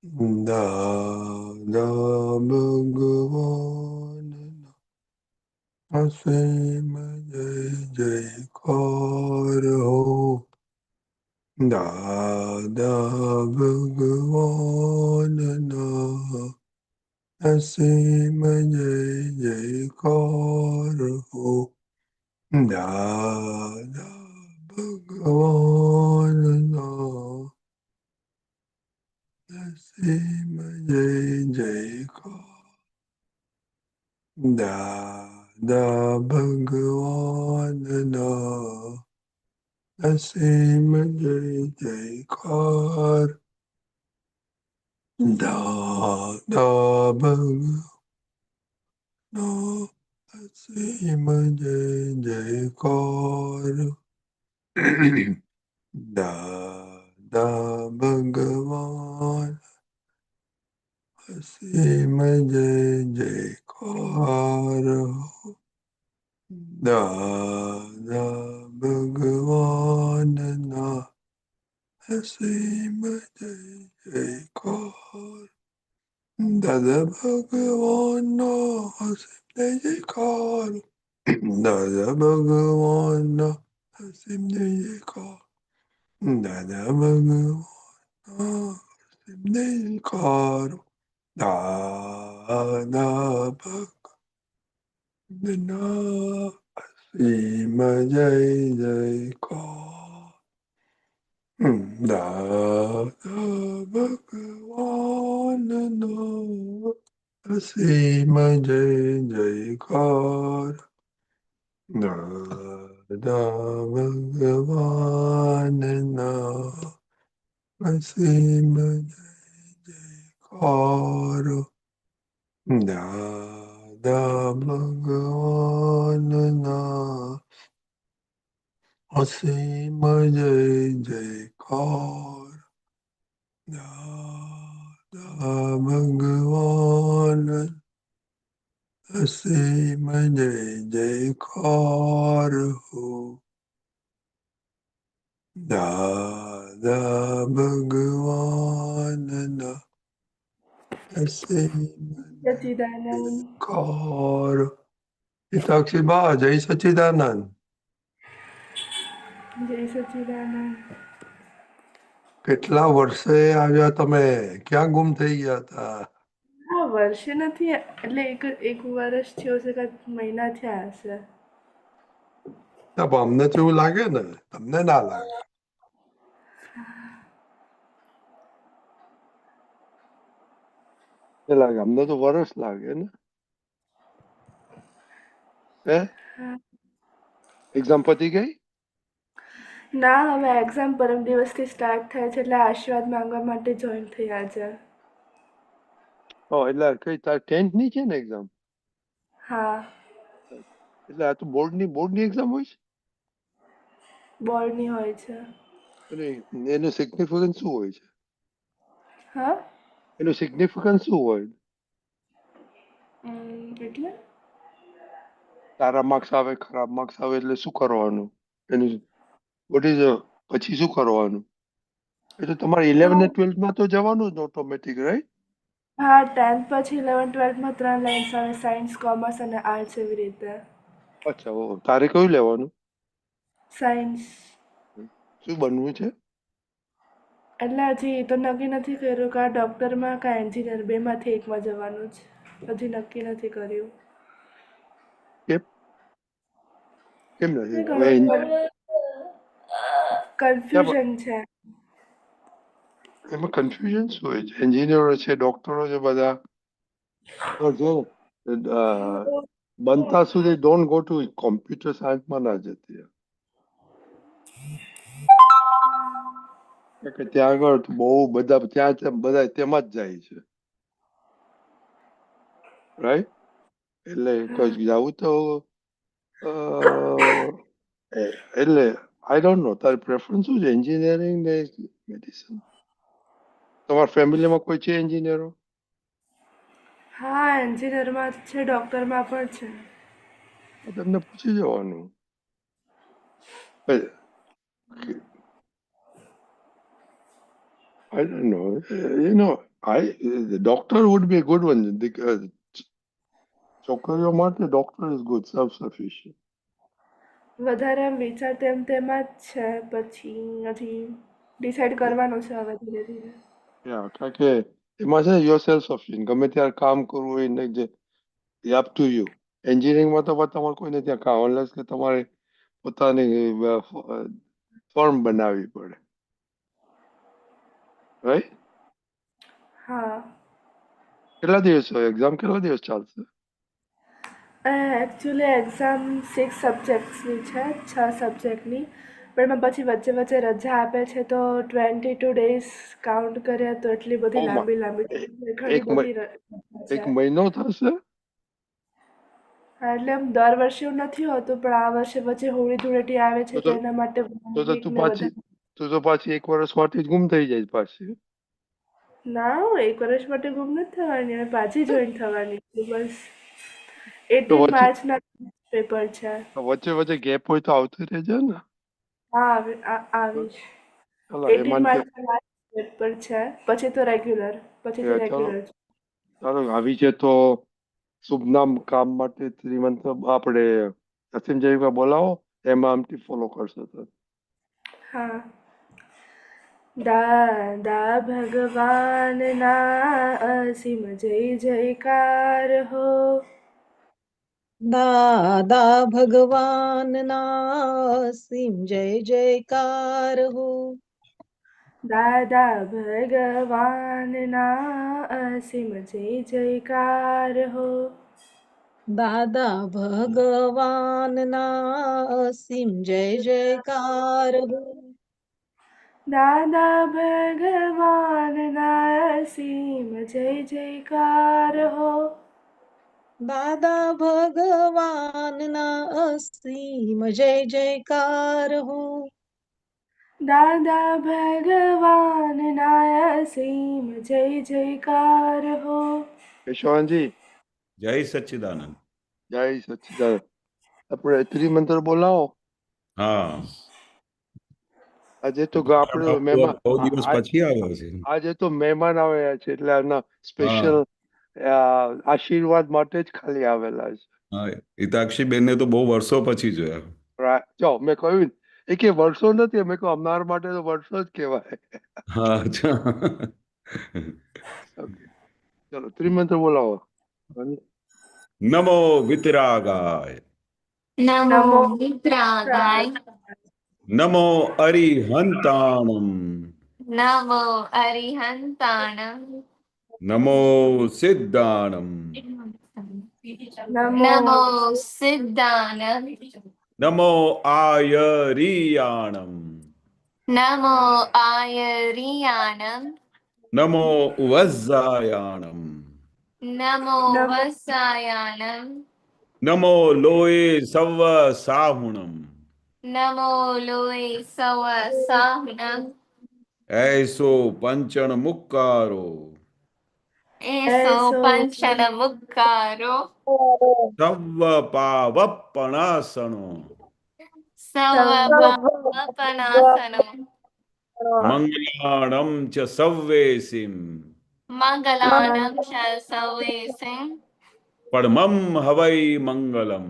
દાદા ભગવાન અસીમ જય જયકાર હો. દાદા ભગવાનના અસીમ જય જયકાર હો. દાદા ભગવાનના અસીમ જય જયકાર. દાદા ભગવાનના અસીમ જય જયકાર. દાદા ભગવાનના અસીમ જય જયકાર. દાદા ભગવાન અસીમ જય જયકાર. દાદા ભગવાનના અસીમ જય જયકાર. દાદા ભગવાનના અસીમ જય જયકાર. દાદા ભગવાનના અસીમ જય જયકાર. દાદા ભગવાનના અસીમ જય જયકાર. દાદા ભગવાનના અસીમ જય જયકાર. દાદા ભગવાનના અસીમ જય જયકાર. દાદા ભગવાનના અસીમ જય જયકાર. દાદા ભગવાનના અસીમ જય જયકાર. દાદા ભગવાન અસીમ જય જયકાર હો. દાદા ભગવાનના અસીમ સચિદાનંદ જયકાર. પિતાક્ષી બા જય સચિદાનંદ. જય સચિદાનંદ. કેટલા વર્ષે આવ્યા તમે? ક્યાં ગુમ થઈ ગયા હતા? હા, વર્ષે નથી એટલે એક વર્ષ થયો હશે, કાંઈક મહિના થયા હશે. અમને તો એવું લાગે ને, તમને ના લાગે. લાગે અમને તો વર્ષ લાગે ને. હે એક્ઝામ પતી ગઈ? ના, હવે એક્ઝામ પરમ દિવસથી સ્ટાર્ટ થાય છે એટલે આશીર્વાદ માંગવા માટે જોઈન થયા છે. એટલે કઈ તાર 10th ની છે ને એક્ઝામ? હા, એટલે આ તો બોર્ડની એક્ઝામ હોય છે. બોર્ડની હોય છે. અને એનું સિગ્નિફિકન્સ શું હોય છે? હા, એનું સિગ્નિફિકન્સ શું હોય? એટલે સારા માર્ક્સ આવે, ખરાબ માર્ક્સ આવે એટલે શું કરવાનું? એનું વોટ ઇઝ પછી શું કરવાનું? એ તો તમારે 11 ને 12માં તો જવાનું જ ઓટોમેટિક, રાઈટ? હા, 10th પછી 11th-12thમાં 3 લાઇન્સ આવે, સાયન્સ, કોમર્સ અને આર્ટ્સ એવી રીતે. અચ્છા, તારે કયું લેવાનું? સાયન્સ. શું બનવું છે? એટલે હજી એ તો નક્કી નથી કર્યું કે આ ડૉક્ટરમાં કાં એન્જિનિયર બેમાંથી એકમાં જવાનું છે. હજી નક્કી નથી કર્યું. કેમ કેમ નથી? હવે કન્ફ્યુઝન છે. એમાં કન્ફ્યુઝન શું હોય છે? એન્જિનિયરો છે, ડોક્ટરો છે, બધા જો બનતા સુધી ડોન્ટ ગો ટુ કોમ્પ્યુટર સાયન્સમાં ના જતી. કે ત્યાં આગળ બહુ બધા ત્યાં બધા તેમાં જ જાય છે, રાઈટ? એટલે જવું તો એટલે આઈ ડોન્ટ નો, તારી પ્રેફરન્સ શું છે? એન્જિનિયરિંગ ને મેડિસિન? તમારા ફેમિલીમાં કોઈ છે એન્જિનિયરો? હા, એન્જિનિયરમાં છે, ડૉક્ટરમાં પણ છે. તમને પૂછી જવાનું. I don't know. Doctor would be a good one. છોકરીઓ માટે doctor is good, self-sufficient. વધારે આમ વિચાર તેમાં જ છે, પછી હજી ડિસાઈડ કરવાનું છે હવે ધીરે ધીરે. Yeah, કારણ કે એમાં છે you're self-sufficient. ગમે ત્યારે કામ કરવું હોય ને જે up to you. એન્જિનિયરિંગમાં તો તમારે કોઈને ત્યાં કામ unless કે તમારે પોતાની ફર્મ બનાવવી પડે, રાઈટ? હા. કેટલા દિવસ હોય એક્ઝામ? કેટલા દિવસ ચાલશે? એકચ્યુઅલી એક્ઝામ 6 સબ્જેક્ટ્સની છે, 6 સબ્જેક્ટની, પણ એમાં પછી વચ્ચે વચ્ચે રજા આપે છે, તો 22 ડેઝ કાઉન્ટ કરીએ તો એટલી બધી ઓમાં લાંબી ઘણી એક બધી એક છે. મહિનો થશે? હા, એટલે આમ દર વર્ષે એવું નથી હોતું, પણ આ વર્ષે વચ્ચે હોળી ધૂળેટી આવે છે, તો એના માટે વીક તું ને પાછી વધારે. તું તો પાછી એક વર્ષ માટે જ ગુમ થઈ જાય પાછી. ના, હું 1 વર્ષ માટે ગુમ નથી થવાની, હવે પાછી જોઈન થવાની છું બસ. તો 18 વચ્ચે માર્ચના પેપર છે. વચ્ચે વચ્ચે ગેપ હોય તો આવતી રહેજે ને. હા, આવીશ. ચાલો 18 હેમાંગ માર્ચના લાસ્ટ પેપર છે, પછી તો રેગ્યુલર, પછીથી ચાલો રેગ્યુલર છે. ચાલો આવી છે તો શુભ નામ કામ માટે શ્રીમંત આપણે અસીમ જયભાઈ બોલાવો, એમાં આમથી ફોલો કરશે તો. હા. દાદા ભગવાનના અસીમ જય જયકાર હો. દાદા ભગવાનના અસીમ જય જયકાર હો. દાદા ભગવાનના અસીમ જય જયકાર હો. દાદા ભગવાનના અસીમ જય જયકાર હો. દાદા ભગવાનના અસીમ જય જયકાર હો. દાદા ભગવાનના અસીમ જય જયકાર હો. દાદા ભગવાનના અસીમ જય જયકાર હો. યશવાનજી જય સચ્ચિદાનંદ. જય સચ્ચિદાનંદ. આપણે ત્રિમંત્ર બોલાવો. હા, આજે તો આપણે મહેમાન બહુ દિવસ પછી આવ્યો છે. આજે તો મહેમાન આવ્યા છે એટલે આના હા સ્પેશિયલ આશીર્વાદ માટે જ ખાલી આવેલા છે. હા, હિતાક્ષી બેનને તો બહુ વર્ષો પછી જોયા. જો મેં કહ્યું ને, એ કે વર્ષો નથી, મેં કહ્યું અમારા માટે તો વર્ષો જ કહેવાય. હા, અચ્છા. ઓકે, ચલો ત્રિમંત્ર બોલાવો. નમો વિતરાગાય, નમો નમો મિત્રાગાય, નમો અરિહંતાણમ, નમો અરિહંતાણમ, નમો સિદ્ધાણમ, નમો સિદ્ધાનમ, નમો આયરિયાણમ, નમો આયરિયાણમ, નમો વજ્જાયાણમ, નમો વસાયાણમ, નમો લોય સવ સાહુણમ, નમો લોય સવ સાહનમ, એસો પંચણ મુક્કારો, એસો પંચન મુક્કારો, સવ પાવપણાસણો, સવ પાપનાસનો, મંગલાણમ ચ સવ્વેસિમ, મંગલાનમ ચ સવેસિં, પડમમ હવૈ મંગલમ.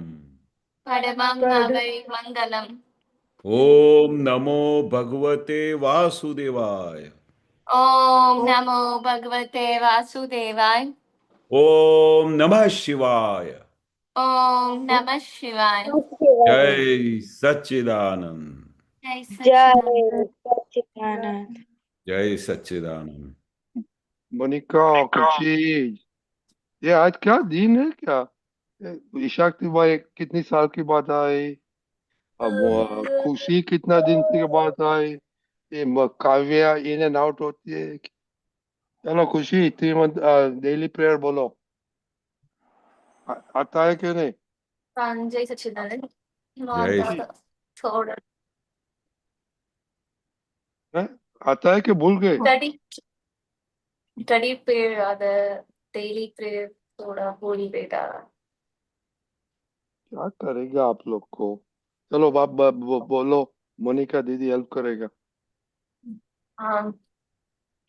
પડમં હવૈ મંગલમ. ઓમ નમો ભગવતે વાસુદેવાય, ઓમ નમો ભગવતે વાસુદેવાય, ઓમ નમઃ શિવાય, ઓમ નમઃ શિવાય, જય સચ્ચિદાનંદ, જય સચ્ચિદાનંદ. જય સચ્ચિદાનંદ. मनिका खुशी, ये आज क्या दिन है क्या? ईशाक्ति भाई कितनी साल की बाद आए, अब खुशी कितना दिन के बाद आए, ये काव्या इन एंड आउट होती है. चलो खुशी डेली प्रेयर बोलो. आता है कि नहीं? जय सच्चिदानंद. जय थोड़ा है? आता है कि भूल गए? Study study prayer daily prayer थोड़ा भूल बेटा. क्या करेगा आप लोग को. चलो बोलो, मोनिका दीदी हेल्प करेगा. हाँ,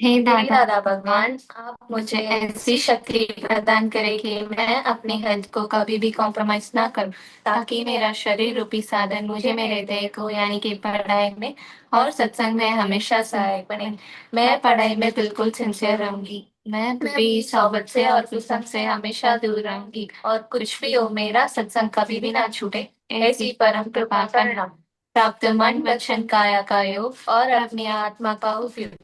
हे दादा भगवान, आप मुझे ऐसी शक्ति प्रदान करें कि मैं अपनी हेल्थ को कभी भी कॉम्प्रोमाइज ना करूं, ताकि मेरा शरीर रूपी साधन मुझे मेरे ध्येय को यानी कि पढ़ाई में और सत्संग में हमेशा सहायक बने। मैं पढ़ाई में बिल्कुल सिंसियर रहूंगी। मैं बुरी सोबत से और कुसंग से हमेशा दूर रहूंगी, और कुछ भी हो मेरा सत्संग कभी भी ना छूटे, ऐसी परम कृपा करना। प्राप्त मन वचन काया का योग और अपनी आत्मा का उपयोग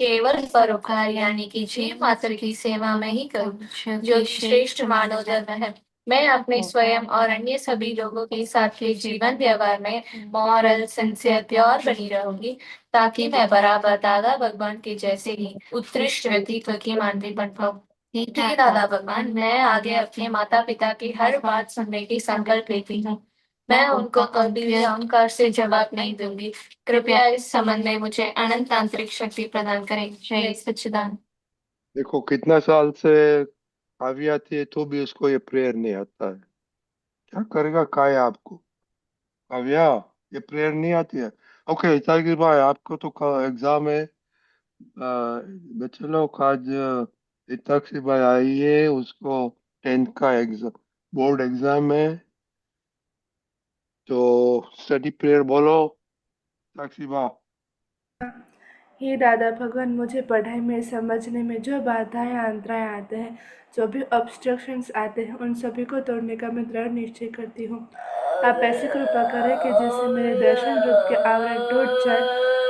केवल परोपकार यानी कि जीव मात्र की सेवा में ही करूं, जो कि श्रेष्ठ मानव धर्म है। मैं अपने स्वयं और अन्य सभी लोगों के साथ के जीवन व्यवहार में मॉरल सिंसियर प्योर बनी रहूंगी, ताकि मैं बराबर दादा भगवान के जैसे ही उत्कृष्ट व्यक्तित्व की मानवी बन पाऊं। ठीक है दादा भगवान, मैं आगे अपने माता पिता की हर बात सुनने की संकल्प लेती हूँ। मैं उनको कभी भी अहंकार से जवाब नहीं दूंगी। कृपया इस संबंध में मुझे अनंत आंतरिक शक्ति प्रदान करें। जय सच्चिदानंद। देखो कितना साल से काव्या थी तो भी उसको ये प्रेयर नहीं आता है। क्या करेगा काय आपको? काव्या, ये प्रेयर नहीं आती है। ओके ताकि भाई आपको तो एग्जाम है। चलो आज इताक्षी भाई आई है, उसको 10th का एग्जाम, बोर्ड एग्जाम है, तो स्टडी प्रेयर बोलो साक्षी बा। हे दादा भगवान, मुझे पढ़ाई में समझने में जो बाधाएं अंतराय आते हैं, जो भी ऑब्स्ट्रक्शंस आते हैं, उन सभी को तोड़ने का मैं दृढ़ निश्चय करती हूँ। आप ऐसी कृपा करें कि जिससे मेरे दर्शन रूप के आवरण टूट जाए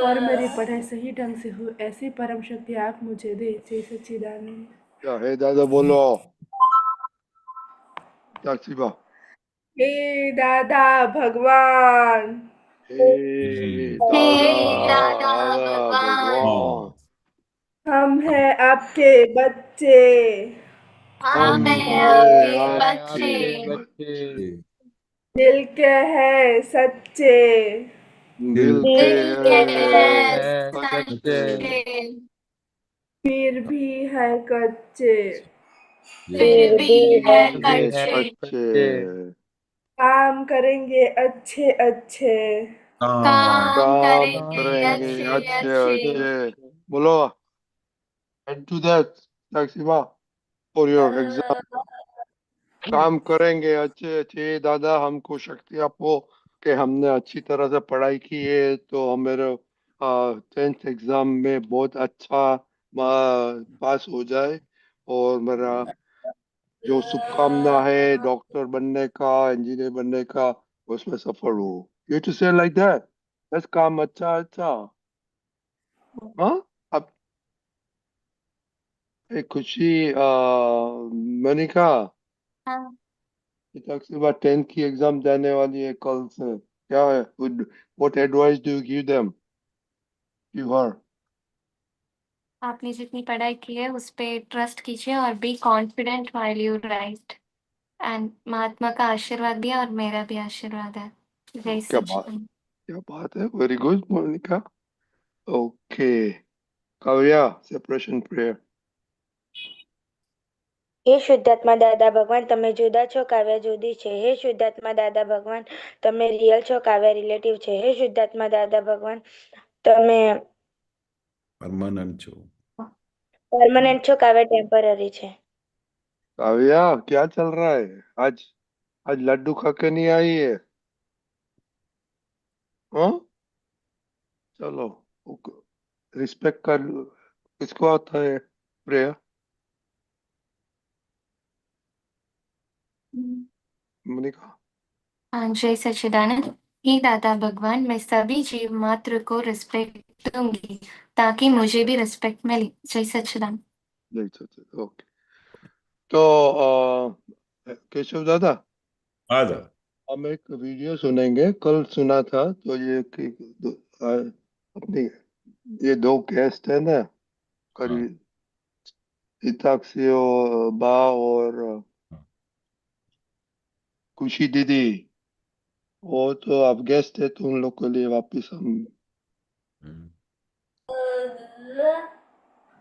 और मेरी पढ़ाई सही ढंग से हो, ऐसी परम शक्ति आप मुझे दे। जय सच्चिदानंद। क्या है दादा बोलो साक्षी बा। हे दादा भगवान, हे हे दादा, दादा दादा भगवान, भगवान, हम हैं आपके बच्चे, हम हम हैं है आपके आपके बच्चे, बच्चे, दिल के हैं सच्चे, दिल के दिल के है हैं बच्चे, सच्चे, फिर भी है कच्चे, फिर भी है है कच्चे, अच्छे, काम करेंगे अच्छे अच्छे, काम काम करेंगे करेंगे अच्छे अच्छे अच्छे, अच्छे। बोलो and do that साक्षी बा for your exam। काम करेंगे अच्छे अच्छे दादा, हमको शक्ति आपको कि हमने अच्छी तरह से पढ़ाई की है तो हमारे 10th एग्जाम में बहुत अच्छा पास हो जाए, और मेरा जो शुभकामना है डॉक्टर बनने का, इंजीनियर बनने का, उसमें सफल हो। यू टू से लाइक दैट, बस काम अच्छा अच्छा। हाँ, अब एक खुशी मनिका, हाँ, तकरीबा 10th की एग्जाम जाने वाली है कल से, क्या है, what advice do you give them, give her? आपने जितनी पढ़ाई की है उस पे ट्रस्ट कीजिए और be confident while you write. And Mahatma का आशीर्वाद भी है और मेरा भी आशीर्वाद है। जय क्या बात, सच्चिदानंद। क्या बात है, very good Monika. Okay Kavya, separation prayer. હે શુદ્ધાત્મા દાદા ભગવાન, તમે જુદા છો, કાવ્ય જુદી છે. હે શુદ્ધાત્મા દાદા ભગવાન, તમે રિયલ છો, કાવ્ય રિલેટિવ છે. હે શુદ્ધાત્મા દાદા ભગવાન, તમે પરમાનન્ટ છો. પરમનન્ટ છો, કાવ્ય ટેમ્પરરી છે. काव्या क्या चल रहा है आज? आज लड्डू खा के नहीं आई है? हाँ, चलो, रिस्पेक्ट कर, किसको आता है प्रेयर? मोनिका। हाँ, जय सच्चिदानंद। हे दादा भगवान, मैं सभी जीव मात्र को रिस्पेक्ट दूंगी, ताकि मुझे भी रिस्पेक्ट मिले। जय सच्चिदानंद। जय सच्चिदानंद। ओके, तो केशव दादा, आ जाओ. हम एक वीडियो सुनेंगे, कल सुना था तो ये अपनी ये दो गेस्ट है ना, हाँ. करीब हिताक्षी बा और हाँ. खुशी दीदी, वो तो अब गेस्ट है तो उन लोग के लिए वापस हम हम्म.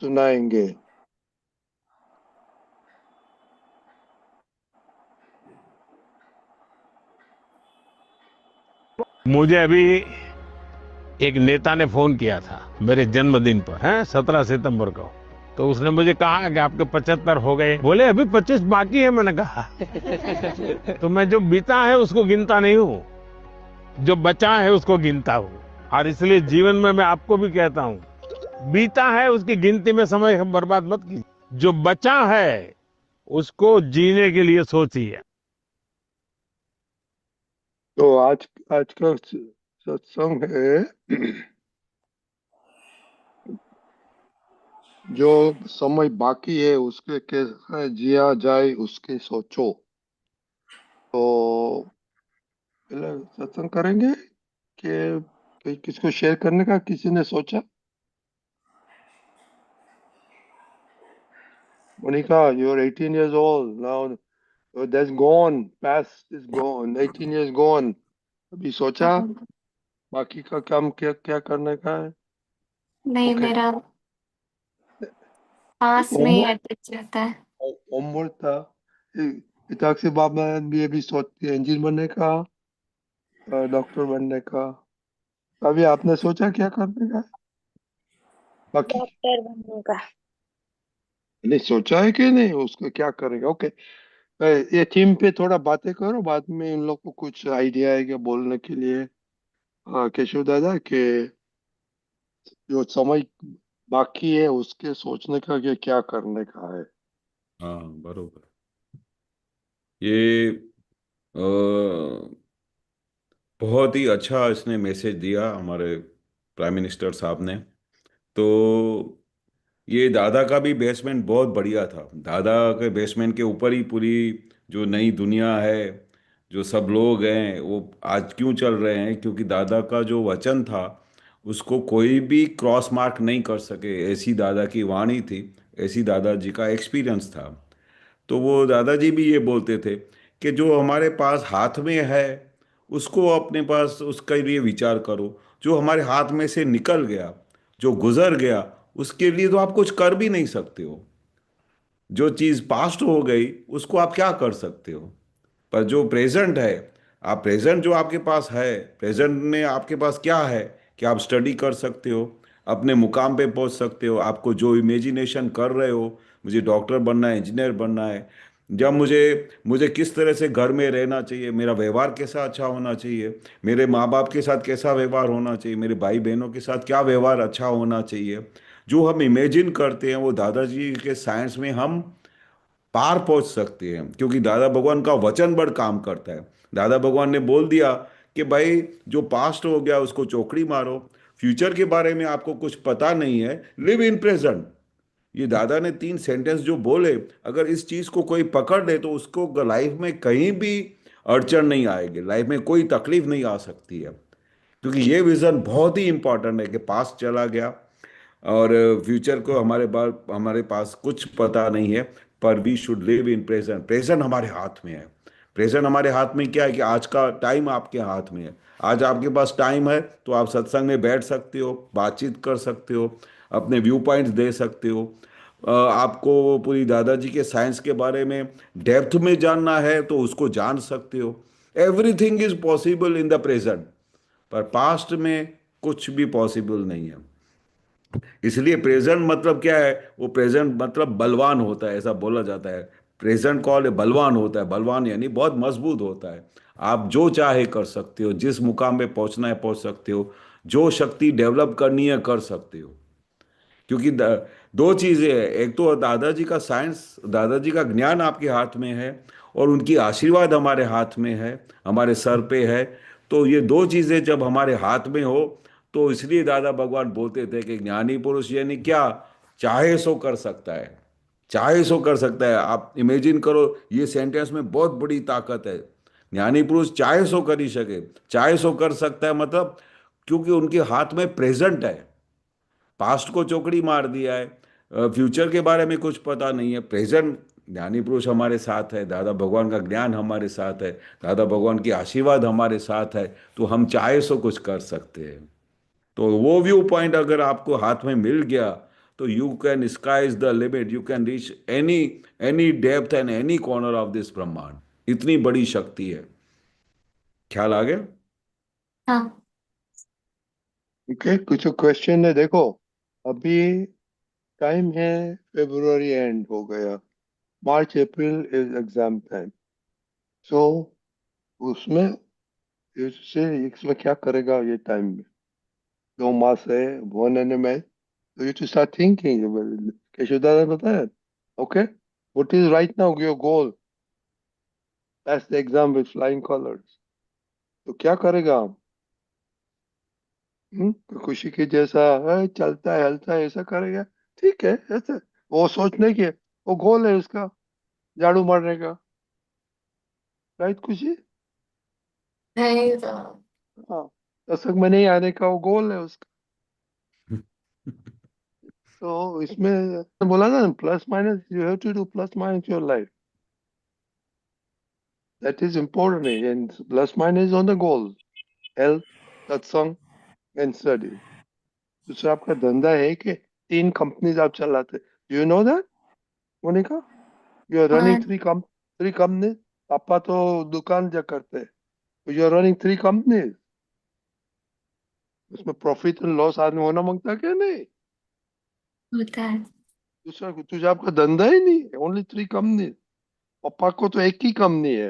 सुनाएंगे। मुझे अभी एक नेता ने फोन किया था मेरे जन्मदिन पर, है 17 सितंबर को। तो उसने मुझे कहा कि आपके 75 हो गए। बोले अभी 25 बाकी है। मैंने कहा तो मैं जो बीता है उसको गिनता नहीं हूँ, जो बचा है उसको गिनता हूँ। और इसलिए जीवन में मैं आपको भी कहता हूँ, बीता है उसकी गिनती में समय बर्बाद मत कीजिए, जो बचा है उसको जीने के लिए सोचिए। तो आज आज का सत्संग है जो समय बाकी है उसके कैसे जिया जाए उसके सोचो। तो पहले सत्संग करेंगे कि किसको शेयर करने का किसी ने सोचा? Monika, you're 18 years old now. That's gone. Past is gone. 18 years gone. अभी सोचा बाकी का काम क्या क्या करने का है? नहीं, ओके। मेरा पास में ही होमवर्क अटक जाता है। होमवर्क था। इताक्षी बाबा भी अभी सोचती है इंजीनियर बनने का, डॉक्टर बनने का। अभी आपने सोचा क्या करने का है? बाकी डॉक्टर बनने का। नहीं सोचा है कि नहीं उसको क्या करेगा? ओके। ये थीम पे थोड़ा बातें करो, बाद में इन लोग को कुछ आइडिया आएगा बोलने के लिए। केशव दादा के जो समय बाकी है उसके सोचने का कि क्या करने का है। हाँ, बरोबर। ये अ, बहुत ही अच्छा इसने मैसेज दिया हमारे प्राइम मिनिस्टर साहब ने। तो ये दादा का भी बेसमेंट बहुत बढ़िया था। दादा के बेसमेंट के ऊपर ही पूरी जो नई दुनिया है, जो सब लोग हैं, वो आज क्यों चल रहे हैं? क्योंकि दादा का जो वचन था उसको कोई भी क्रॉस मार्क नहीं कर सके, ऐसी दादा की वाणी थी, ऐसी दादाजी का एक्सपीरियंस था। तो वो दादाजी भी ये बोलते थे कि जो हमारे पास हाथ में है उसको अपने पास उसका लिए विचार करो। जो हमारे हाथ में से निकल गया, जो गुजर गया, उसके लिए तो आप कुछ कर भी नहीं सकते हो। जो चीज़ पास्ट हो गई उसको आप क्या कर सकते हो? पर जो प्रेजेंट है, आप प्रेजेंट जो आपके पास है, प्रेजेंट में आपके पास क्या है कि आप स्टडी कर सकते हो, अपने मुकाम पे पहुंच सकते हो। आपको जो इमेजिनेशन कर रहे हो, मुझे डॉक्टर बनना है, इंजीनियर बनना है, जब मुझे मुझे किस तरह से घर में रहना चाहिए, मेरा व्यवहार कैसा अच्छा होना चाहिए, मेरे माँ बाप के साथ कैसा व्यवहार होना चाहिए, मेरे भाई बहनों के साथ क्या व्यवहार अच्छा होना चाहिए, जो हम इमेजिन करते हैं वो दादाजी के साइंस में हम पार पहुंच सकते हैं। क्योंकि दादा भगवान का वचन बड़ काम करता है। दादा भगवान ने बोल दिया कि भाई जो पास्ट हो गया उसको चौकड़ी मारो, फ्यूचर के बारे में आपको कुछ पता नहीं है, लिव इन प्रेजेंट। ये दादा ने 3 सेंटेंस जो बोले, अगर इस चीज को कोई पकड़ ले तो उसको लाइफ में कहीं भी अड़चन नहीं आएगी, लाइफ में कोई तकलीफ नहीं आ सकती है। क्योंकि ये विजन बहुत ही इंपॉर्टेंट है कि पास्ट चला गया और फ्यूचर को हमारे पास कुछ पता नहीं है, पर we should live in present. Present हमारे हाथ में है। प्रेजेंट हमारे हाथ में क्या है कि आज का टाइम आपके हाथ में है। आज आपके पास टाइम है तो आप सत्संग में बैठ सकते हो, बातचीत कर सकते हो, अपने व्यू पॉइंट्स दे सकते हो। आपको पूरी दादाजी के साइंस के बारे में डेप्थ में जानना है तो उसको जान सकते हो। Everything is possible in the present, पर पास्ट में कुछ भी पॉसिबल नहीं है। इसलिए प्रेजेंट मतलब क्या है? वो प्रेजेंट मतलब बलवान होता है, ऐसा बोला जाता है। प्रेजेंट कॉल बलवान होता है। बलवान यानी बहुत मजबूत होता है। आप जो चाहे कर सकते हो, जिस मुकाम पे पहुंचना है पहुंच सकते हो, जो शक्ति डेवलप करनी है कर सकते हो। क्योंकि दो चीजें हैं, एक तो दादाजी का साइंस, दादाजी का ज्ञान आपके हाथ में है, और उनकी आशीर्वाद हमारे हाथ में है, हमारे सर पे है। तो ये दो चीजें जब हमारे हाथ में हो, तो इसलिए दादा भगवान बोलते थे कि ज्ञानी पुरुष यानी क्या, चाहे सो कर सकता है। चाहे सो कर सकता है। आप इमेजिन करो, ये सेंटेंस में बहुत बड़ी ताकत है। ज्ञानी पुरुष चाहे सो कर ही सके, चाहे सो कर सकता है मतलब, क्योंकि उनके हाथ में प्रेजेंट है। पास्ट को चौकड़ी मार दिया है, फ्यूचर के बारे में कुछ पता नहीं है, प्रेजेंट ज्ञानी पुरुष हमारे साथ है, दादा भगवान का ज्ञान हमारे साथ है, दादा भगवान की आशीर्वाद हमारे साथ है, तो हम चाहे सो कुछ कर सकते हैं। तो वो व्यू पॉइंट अगर आपको हाथ में मिल गया तो you can, sky is the limit, you can reach any any depth and any corner of this ब्रह्मांड। इतनी बड़ी शक्ति है। ख्याल आ गया? हाँ। ओके, कुछ क्वेश्चन है देखो। अभी टाइम है, फेब्रुवरी एंड हो गया, मार्च अप्रैल इज एग्जाम टाइम। सो उसमें इसमें क्या करेगा ये टाइम में? 2 मास है, 1 NM है, तो यू टू स्टार्ट थिंकिंग। केशवदा ने बताया, okay, what is right now your goal? Pass the exam with flying colours. तो क्या करेगा आप? खुशी की जैसा है, चलता है हलता है ऐसा करेगा? ठीक है, ऐसा वो सोचने की, वो गोल है उसका, झाड़ू मारने का। राइट खुशी? नहीं तो हाँ, दशक में नहीं आने का वो गोल है उसका। तो इसमें बोला ना, plus minus, you have to do plus minus your life. That is important, and plus minus on the goal, health, सत्संग एंड स्टडी। दूसरा आपका धंधा है कि 3 कंपनीज आप चलाते, you know that Monika? You are हाँ, रनिंग 3 कंपनी। पापा तो दुकान जा करते हैं, यू आर रनिंग 3 कंपनीज। उसमें प्रॉफिट एंड लॉस आदमी होना मांगता है क्या? नहीं। होता है। दूसरा तुझे आपका धंधा ही नहीं है, ओनली 3 कंपनी। पापा को तो एक ही कंपनी है।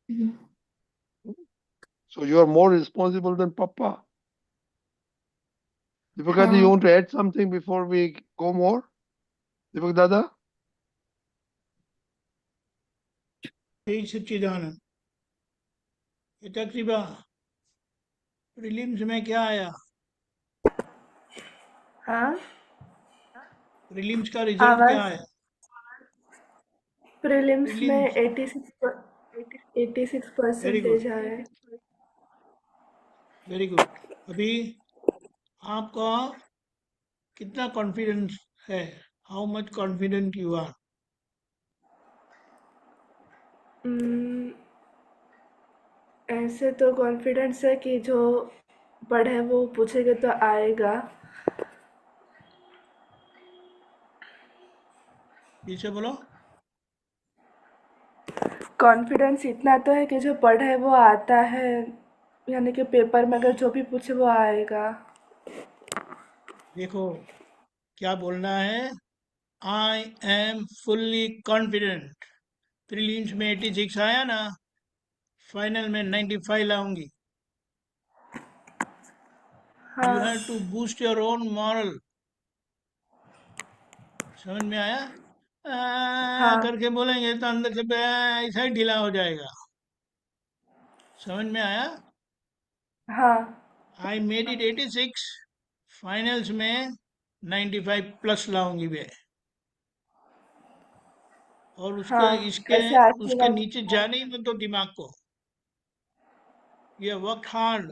Hmm, so you are more responsible than papa. Deepak दादा, you हाँ, want to add something before we go more? दीपक दादा? ठीक सच्चिदानंद। ये तकरीबा प्रीलिम्स में क्या आया? हाँ, प्रीलिम्स का रिजल्ट क्या आवाज। आया? प्रीलिम्स में प्रीलिम्स 86 वेरी गुड, परसेंटेज आए। Very good. अभी आपका कितना कॉन्फिडेंस है? How much confident you are? Hmm, ऐसे तो कॉन्फिडेंस है कि जो पढ़े वो पूछेगा तो आएगा। फिर से बोलो। कॉन्फिडेंस इतना तो है कि जो पढ़े वो आता है, यानी कि पेपर में अगर जो भी पूछे वो आएगा। देखो क्या बोलना है। I am fully confident. Prelims में 86 आया ना, फाइनल में 95 लाऊंगी। यू हाँ, have to boost your own morale. समझ में आया? हाँ, करके बोलेंगे तो अंदर से ऐसा ही ढीला हो जाएगा। समझ में आया? हाँ, आई मेड इट 86, फाइनल्स में 95 प्लस लाऊंगी मैं। और उसके हाँ, इसके ऐसे उसके आशीर्वाद। नीचे जाने ही मत दो दिमाग को। ये work hard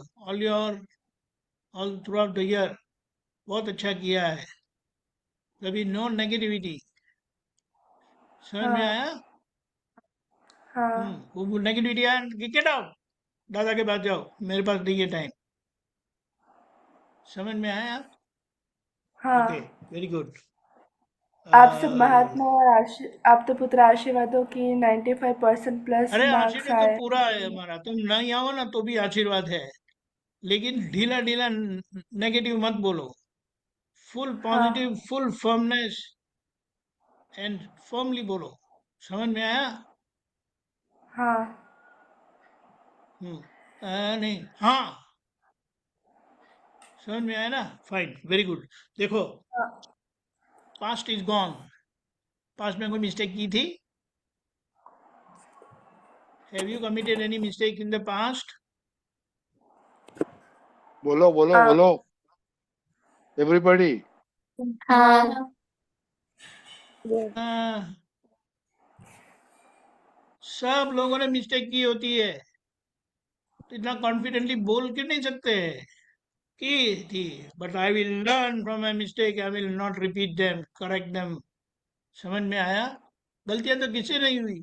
all through out the year, बहुत अच्छा किया है। कभी नो नेगेटिविटी। समझ में हाँ, आया? हाँ, वो नेगेटिविटी आया, गेट आउट। दादा के पास जाओ, मेरे पास नहीं है टाइम। समझ में आया? ओके, हाँ। Very good. आप सब महात्मा और आप तो पुत्र आशीर्वादों की 95% प्लस अरे मार्क्स आशीर्वाद तो आए। पूरा है हमारा, तुम नहीं आओ ना तो भी आशीर्वाद है। लेकिन ढीला ढीला नेगेटिव मत बोलो। फुल पॉजिटिव, हाँ, फुल फर्मनेस एंड फर्मली बोलो। समझ में आया? हाँ, नहीं, हाँ। समझ में आया ना? Fine, very good. देखो, हाँ। Past is gone. पास्ट में कोई मिस्टेक की थी? Have you committed any mistake in the past? बोलो बोलो आ, बोलो, एवरीबॉडी। हाँ, सब लोगों ने मिस्टेक की होती है, तो इतना कॉन्फिडेंटली बोल के नहीं सकते। की थी, but I will learn from my mistake, I will not repeat them, correct them. समझ में आया? गलतियां तो किससे नहीं हुई,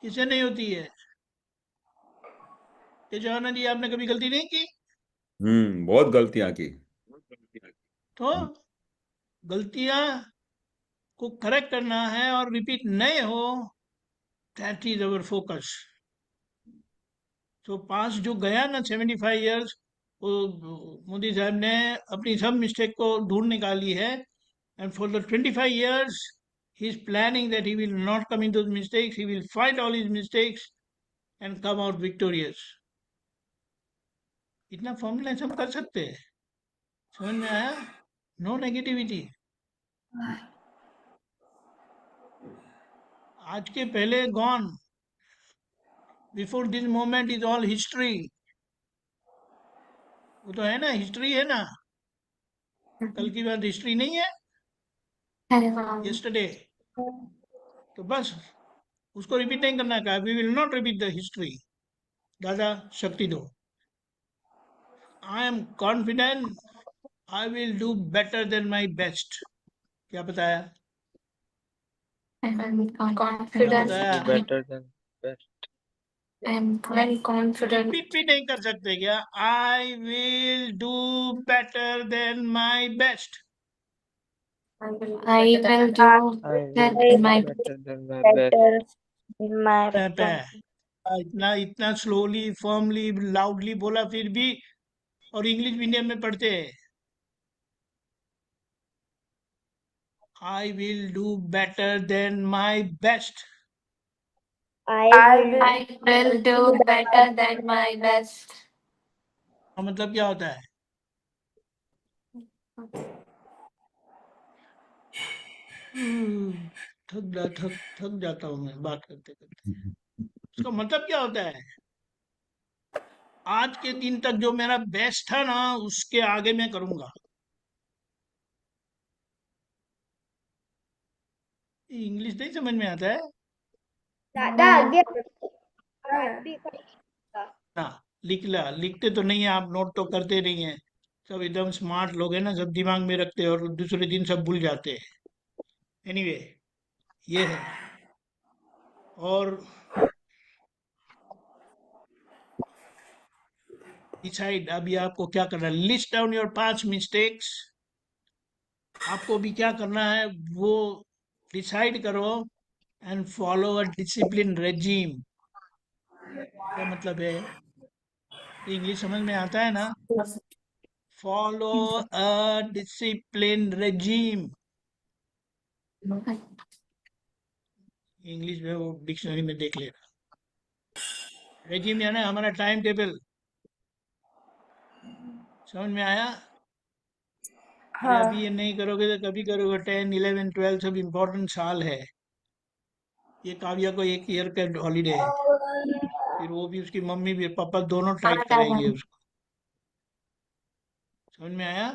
किससे नहीं होती है? ये जवाना जी, आपने कभी गलती नहीं की? बहुत गलतियां की। तो गलतियां को करेक्ट करना है और रिपीट नहीं हो, दैट इज अवर फोकस। तो पास जो गया ना 75 इयर्स, मोदी साहब ने अपनी सब मिस्टेक को ढूंढ निकाली है, and for the 25 years he is planning that he will not come into those mistakes, he will fight all his mistakes and come out victorious. इतना फॉर्मुलेशन हम कर सकते हैं, समझ में आया? No negativity. आज के पहले gone, before this moment is all history. वो तो है ना, हिस्ट्री है ना, कल की बात हिस्ट्री नहीं है, यस्टरडे। तो बस उसको रिपीट नहीं करना का, we will not repeat the history. दादा शक्ति दो। I am confident I will do better than my best. क्या बताया? I'm क्या confident. बताया? better than best. I'm very confident. Repeat भी नहीं कर सकते क्या? आई will do better than my best. I will do I better will than do my better than my best. better in my इतना इतना slowly, firmly, loudly बोला फिर भी, और इंग्लिश मीडियम में पढ़ते हैं। आई will do better than my best. I I will will I will do better than my best. का मतलब क्या होता है? थक जाता हूँ मैं बात करते करते। उसका मतलब क्या होता है? आज के दिन तक जो मेरा बेस्ट था ना, उसके आगे मैं करूंगा। इंग्लिश नहीं समझ में आता है दादा आगे ना? लिखते तो नहीं है आप, नोट तो करते नहीं है। सब एकदम स्मार्ट लोग हैं ना, सब दिमाग में रखते हैं और दूसरे दिन सब भूल जाते हैं। एनीवे, ये है। और डिसाइड, अभी आपको क्या करना है, लिस्ट डाउन योर 5 मिस्टेक्स। आपको भी क्या करना है वो डिसाइड करो, and follow a discipline regime. क्या मतलब है? इंग्लिश समझ में आता है ना? Follow a discipline regime. English में वो डिक्शनरी में देख लेना। रेजिम यानी हमारा टाइम टेबल। समझ में आया? अरे हाँ अभी ये नहीं करोगे तो कभी करोगे? 10, 11, 12 सब इम्पोर्टेंट साल है। ये काव्या को 1 ईयर का हॉलीडे है, फिर वो भी, उसकी मम्मी भी, पापा दोनों टाइट करेंगे उसको। समझ में आया?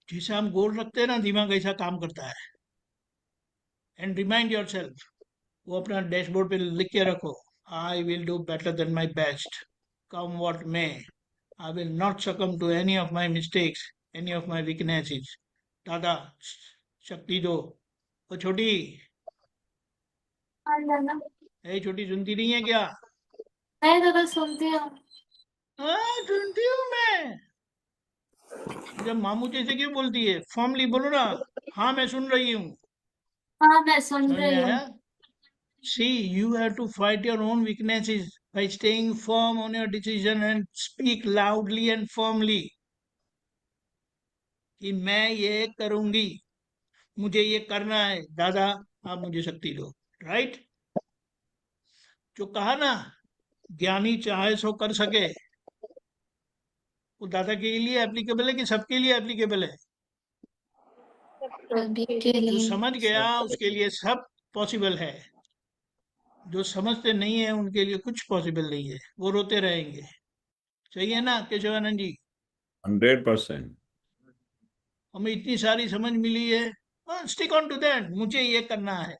जैसे हम गोल रखते हैं ना, दिमाग ऐसा काम करता है। एंड रिमाइंड योर सेल्फ, वो अपना डैशबोर्ड पे लिख के रखो, I will do better than my best, come what may. I will not succumb to any of my mistakes, any of my weaknesses. दादा शक्ति दो। वो छोटी, छोटी सुनती नहीं है क्या? मैं दादा सुनती हूँ। हाँ सुनती हूँ मैं। जब मामू जैसे क्यों बोलती है? फॉर्मली बोलो ना, हाँ मैं सुन रही हूँ। हाँ मैं सुन समझ में रही हूँ। आया? See, you have to fight your own weaknesses by staying firm on your decision and speak loudly and firmly कि मैं ये करूंगी, मुझे ये करना है। दादा आप मुझे शक्ति दो। राइट? जो कहा ना, ज्ञानी चाहे सो कर सके, वो दादा के लिए एप्लीकेबल है कि सबके लिए एप्लीकेबल है? सभी के जो लिए। समझ गया उसके लिए सब पॉसिबल है, जो समझते नहीं है उनके लिए कुछ पॉसिबल नहीं है, वो रोते रहेंगे। सही है ना केशवानंद जी? 100%। हमें इतनी सारी समझ मिली है, स्टिक ऑन टू दैट, मुझे ये करना है।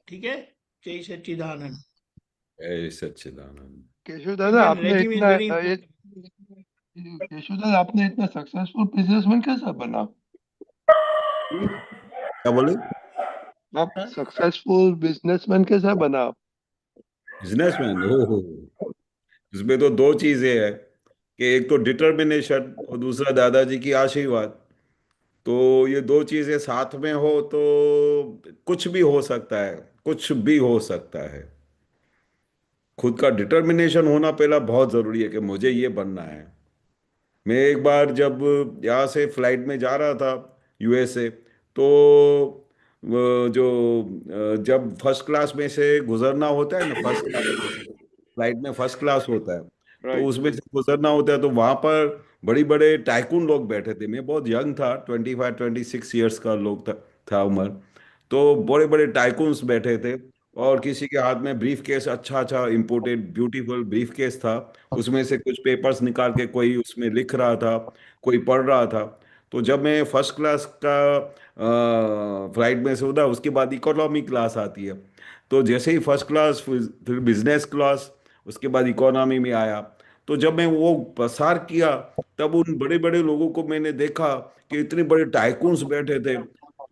ठीक है? जय सच्चिदानंद। जय सच्चिदानंद। केशव दादा आपने रेजिम इज इतना वेरी केशव दादा आपने इतना सक्सेसफुल बिजनेसमैन कैसा बना? क्या बोले? आप सक्सेसफुल बिजनेसमैन कैसा बना? बिजनेसमैन? ओहो, इसमें तो 2 चीजें हैं कि एक तो डिटर्मिनेशन और दूसरा दादाजी की आशीर्वाद। तो ये 2 चीजें साथ में हो तो कुछ भी हो सकता है, कुछ भी हो सकता है। खुद का डिटर्मिनेशन होना पहला बहुत जरूरी है कि मुझे ये बनना है। मैं एक बार जब यहाँ से फ्लाइट में जा रहा था यूएसए, तो जब फर्स्ट क्लास में से गुजरना होता है ना, फर्स्ट क्लास में से फ्लाइट में फर्स्ट क्लास होता है, तो राइट। उसमें से गुजरना होता है, तो वहां पर बड़ी बड़े टाइकून लोग बैठे थे। मैं बहुत यंग था, 25-26 ईयर्स का लोग था उम्र। तो बड़े बड़े टाइकून्स बैठे थे, और किसी के हाथ में ब्रीफ केस, अच्छा अच्छा इंपोर्टेड ब्यूटीफुल ब्रीफ केस था। उसमें से कुछ पेपर्स निकाल के कोई उसमें लिख रहा था, कोई पढ़ रहा था। तो जब मैं फर्स्ट क्लास का फ्लाइट में से उतरा, उसके बाद इकोनॉमी क्लास आती है। तो जैसे ही फर्स्ट क्लास, फिर बिजनेस क्लास, उसके बाद इकोनॉमी में आया, तो जब मैं वो पसार किया, तब उन बड़े बड़े लोगों को मैंने देखा कि इतने बड़े टाइकून्स बैठे थे।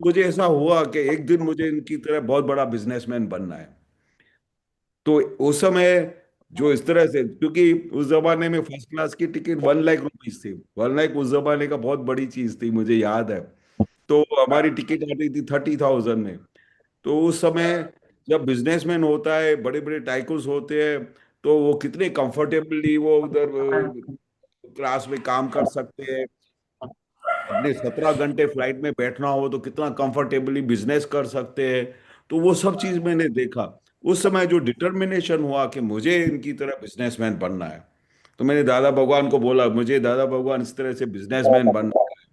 मुझे ऐसा हुआ कि एक दिन मुझे इनकी तरह बहुत बड़ा बिजनेसमैन बनना है। तो उस समय जो इस तरह से, क्योंकि उस जमाने में फर्स्ट क्लास की टिकट 1 लाख रुपीज थी। 1 लाख उस जमाने का बहुत बड़ी चीज थी, मुझे याद है। तो हमारी टिकट आती थी 30,000 में। तो उस समय जब बिजनेसमैन होता है, बड़े बड़े टाइकून्स होते हैं, तो वो कितने कंफर्टेबली वो उधर क्लास में काम कर सकते हैं। अपने 17 घंटे फ्लाइट में बैठना हो तो कितना कंफर्टेबली बिजनेस कर सकते हैं। तो वो सब चीज मैंने देखा। उस समय जो डिटर्मिनेशन हुआ कि मुझे इनकी तरह बिजनेसमैन बनना है, तो मैंने दादा भगवान को बोला, मुझे दादा भगवान इस तरह से बिजनेसमैन बनना है।